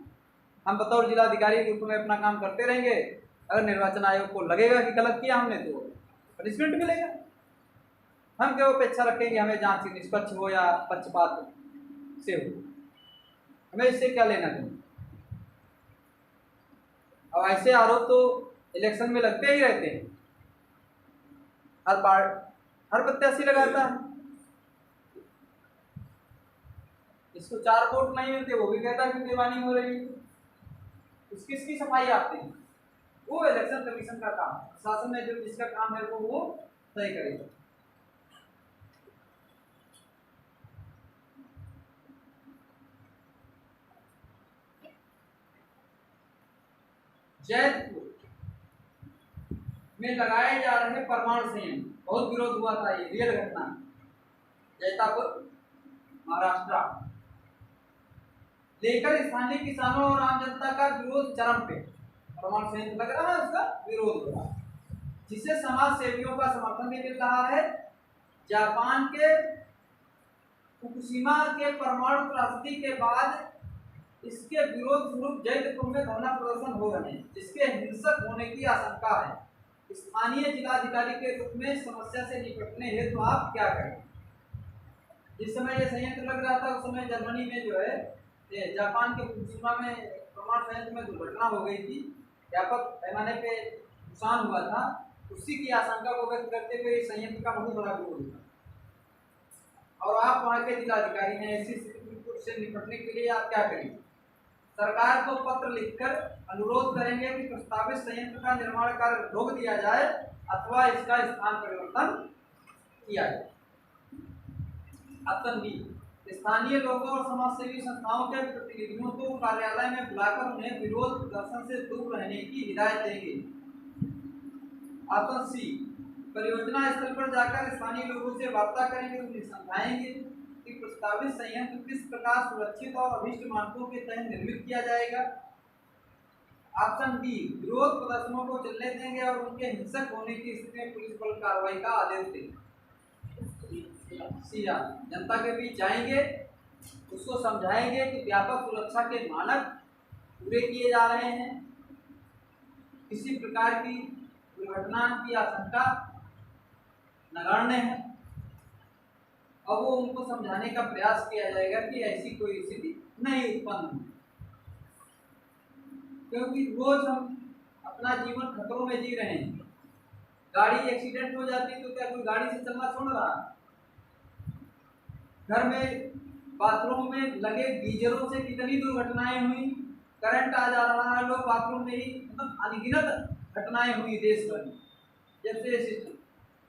हम बतौर जिलाधिकारी के रूप में अपना काम करते रहेंगे। अगर निर्वाचन आयोग को लगेगा कि गलत किया हमने तो पनिशमेंट मिलेगा। हम क्या अपेक्षा रखेंगे हमें जांच निष्पक्ष हो या पक्षपात से हो? हमें इससे क्या लेना देना? और ऐसे आरोप तो इलेक्शन में लगते ही रहते हैं, हर प्रत्याशी लगाता है। इसको 4 वोट नहीं मिलते, वो भी कहता है कि बेईमानी हो रही है। किसकी सफाई आती है? वो इलेक्शन कमीशन का काम, प्रशासन में जो जिसका काम है वो तय करेगा। जैतपुर में लगाए जा रहे परमाणु संयंत्र, बहुत विरोध हुआ था, ये रियल घटना। जैतापुर महाराष्ट्र लेकर स्थानीय किसानों और आम जनता का विरोध चरम पे। परमाणु संयंत्र लग रहा है, उसका विरोध हुआ। जिसे समाज सेवियों का समर्थन भी मिल रहा है। जापान के फुकुशिमा के परमाणु त्रासदी के बाद इसके विरोध स्वरूप जैतपुर में धरना प्रदर्शन हो रहे हैं, जिसके हिंसक होने की आशंका है। स्थानीय जिलाधिकारी के रूप में समस्या से निपटने हेतु तो आप क्या करें? जिस समय ये संयंत्र लग रहा था उस समय जर्मनी में जो है जापान के फुकुशिमा में परमाणु संयंत्र में दुर्घटना हो गई थी, व्यापक पैमाने पे नुकसान हुआ था। उसी की आशंका को व्यक्त करते हुए इस संयंत्र का बहुत बड़ा विरोध हुआ और आप वहाँ के जिलाधिकारी हैं। ऐसी स्थिति से निपटने के लिए आप क्या करेंगे? सरकार को पत्र लिखकर अनुरोध करेंगे कि प्रस्तावित संयंत्र का निर्माण कार्य रोक दिया जाए अथवा इसका स्थान परिवर्तन किया जाए। ऑप्शन बी, स्थानीय लोगों और समाजसेवी संस्थाओं के प्रतिनिधियों को कार्यालय में बुलाकर उन्हें विरोध प्रदर्शन से दूर रहने की हिदायत देंगे। ऑप्शन सी, परियोजना स्थल पर जाकर स्थानीय लोगों से वार्ता करेंगे, उन्हें समझाएंगे कि प्रस्तावित संयंत्र किस प्रकार सुरक्षित और अभिष्ट मानकों के तहत निर्मित किया जाएगा। ऑप्शन डी, विरोध प्रदर्शनों को चलने देंगे और उनके हिंसक होने की स्थिति में पुलिस बल कार्रवाई का आदेश देंगे। सी, जनता के बीच जाएंगे, उसको समझाएंगे कि व्यापक सुरक्षा के मानक पूरे किए जा रहे हैं, किसी प्रकार की दुर्घटना की आशंका नगण्य है और वो उनको समझाने का प्रयास किया जाएगा कि ऐसी कोई स्थिति नहीं उत्पन्न हो, क्योंकि रोज हम अपना जीवन खतरों में जी रहे हैं। गाड़ी एक्सीडेंट हो जाती तो क्या कोई गाड़ी से चलना छोड़ रहा? घर में बाथरूम में लगे गीजरों से कितनी दुर्घटनाएं हुई, करंट आ जा रहा है, लोग बाथरूम में ही मतलब अनगिनत घटनाएं हुई देश भर में जब से सिस्टम।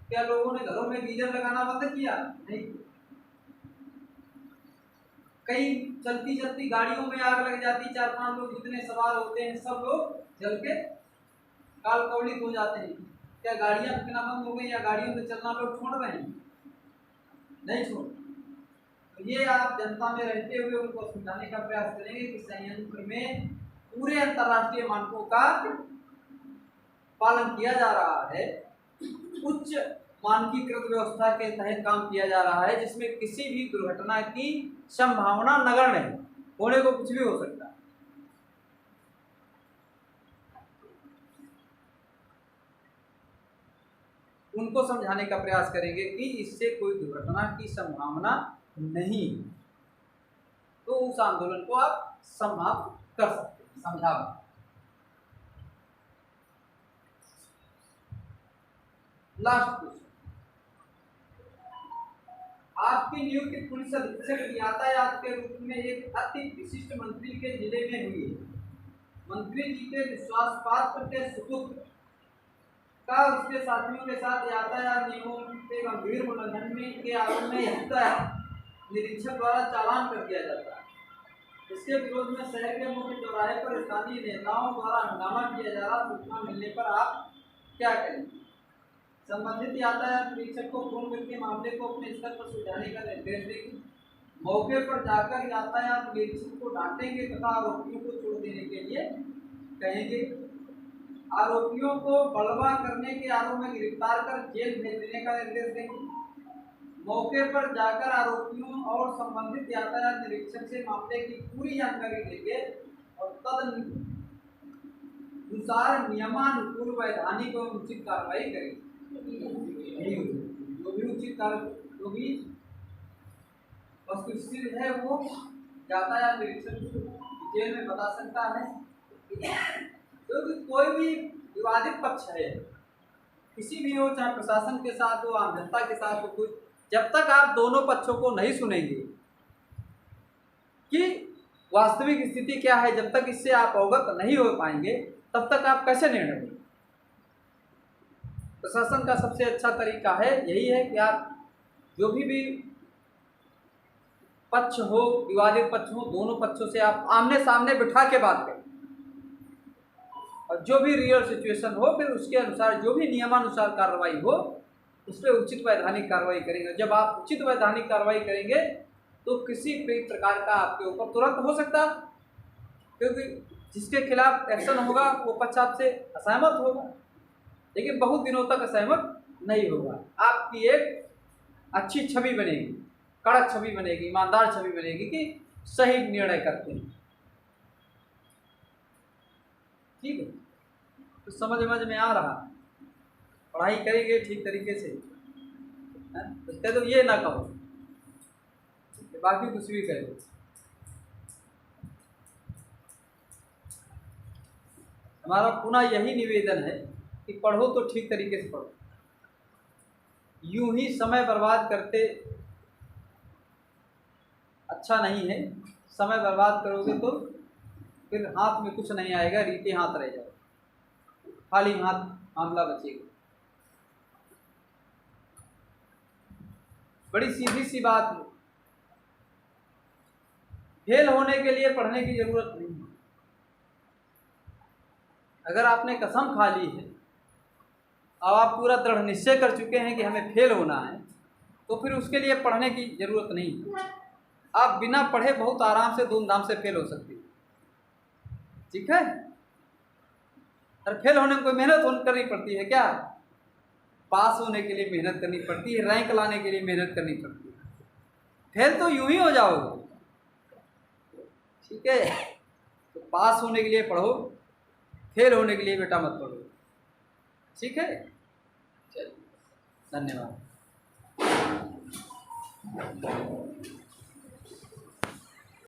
क्या लोगों ने घरों में गीजर लगाना बंद किया? नहीं। कई चलती चलती गाड़ियों में आग लग जाती, 4-5 लोग जितने सवार होते हैं सब लोग जल के काल कवलित हो जाते हैं। क्या गाड़ियां बिकना बंद हो गई या गाड़ियों से चलना लोग छोड़ रहे हैं? नहीं छोड़। तो ये आप जनता में रहते हुए उनको समझाने का प्रयास करेंगे कि संयंत्र में पूरे अंतर्राष्ट्रीय मानकों का पालन किया जा रहा है, उच्च मानकीकृत व्यवस्था के तहत काम किया जा रहा है, जिसमें किसी भी दुर्घटना की संभावना नगण्य है, होने को कुछ भी हो सकता है। उनको समझाने का प्रयास करेंगे कि इससे कोई दुर्घटना की संभावना नहीं, तो उस आंदोलन को आप समाप्त कर सकते हैं, समझा। लास्ट क्वेश्चन, आपकी नियुक्ति पुलिस अधीक्षक यातायात के रूप में एक अति विशिष्ट मंत्री के जिले में हुई है। मंत्री जी के विश्वास पात्र के सुपुत्र का उसके साथियों के साथ यातायात नियमों के गंभीर उल्लंघन में के आरोप में निरीक्षक द्वारा चालान कर दिया जाता है। इसके विरोध में शहर के मुख्य चौराहे पर स्थानीय नेताओं द्वारा हंगामा किया जा रहा। सूचना मिलने पर आप क्या करेंगे? संबंधित यातायात निरीक्षक को फोन करके मामले को अपने स्तर पर सुलझाने का निर्देश देंगे। मौके पर जाकर यातायात निरीक्षक को डांटेंगे तथा आरोपियों को छोड़ देने के लिए कहेंगे। आरोपियों को बलवा करने के आरोप में गिरफ्तार कर जेल भेज देने का निर्देश देंगे। मौके पर जाकर आरोपियों और संबंधित यातायात निरीक्षक से मामले की पूरी जानकारी देंगे और तदनुसार नियमानुकूल वैधानिक और उचित कार्रवाई करेंगे। जो भी उचित जो भी वस्तुस्थिति है वो यातायात निरीक्षक जेल में बता सकता है। क्योंकि कोई भी विवादित पक्ष है, किसी भी हो, चाहे प्रशासन के साथ हो, आम जनता के साथ हो, कोई जब तक आप दोनों पक्षों को नहीं सुनेंगे कि वास्तविक स्थिति क्या है, जब तक इससे आप अवगत नहीं हो पाएंगे तब तक आप कैसे निर्णय लेंगे। प्रशासन का सबसे अच्छा तरीका है यही है कि आप जो भी पक्ष हो, विवादित पक्ष हो, दोनों पक्षों से आप आमने सामने बिठा के बात करें और जो भी रियल सिचुएशन हो फिर उसके अनुसार जो भी नियमानुसार कार्रवाई हो उस पर उचित वैधानिक कार्रवाई करेंगे। जब आप उचित वैधानिक कार्रवाई करेंगे तो किसी भी प्रकार का आपके ऊपर तुरंत हो सकता, क्योंकि जिसके खिलाफ एक्शन होगा वो पक्ष आपसे असहमत होगा। लेकिन बहुत दिनों तक असहमत नहीं होगा। आपकी एक अच्छी छवि बनेगी, कड़क छवि बनेगी, ईमानदार छवि बनेगी कि सही निर्णय करते हैं। ठीक है, तो समझ में आ रहा, पढ़ाई करेंगे ठीक तरीके से, है तो ये ना कहो कि बाकी कुछ भी करें। हमारा पुनः यही निवेदन है कि पढ़ो तो ठीक तरीके से पढ़ो, यूं ही समय बर्बाद करते अच्छा नहीं है। समय बर्बाद करोगे तो फिर हाथ में कुछ नहीं आएगा, रीते हाथ रह जाओ, खाली हाथ मामला बचेगा। बड़ी सीधी सी बात है, फेल होने के लिए पढ़ने की जरूरत नहीं है। अगर आपने कसम खा ली है और आप पूरा दृढ़ निश्चय कर चुके हैं कि हमें फेल होना है, तो फिर उसके लिए पढ़ने की जरूरत नहीं है। आप बिना पढ़े बहुत आराम से धूमधाम से फेल हो सकती है। ठीक है, और फेल होने में कोई मेहनत करनी पड़ती है क्या? पास होने के लिए मेहनत करनी पड़ती है, रैंक लाने के लिए मेहनत करनी पड़ती है। फेल तो यूं ही हो जाओगे। ठीक है, तो पास होने के लिए पढ़ो, फेल होने के लिए बेटा मत पढ़ो। ठीक है, चलिए, धन्यवाद।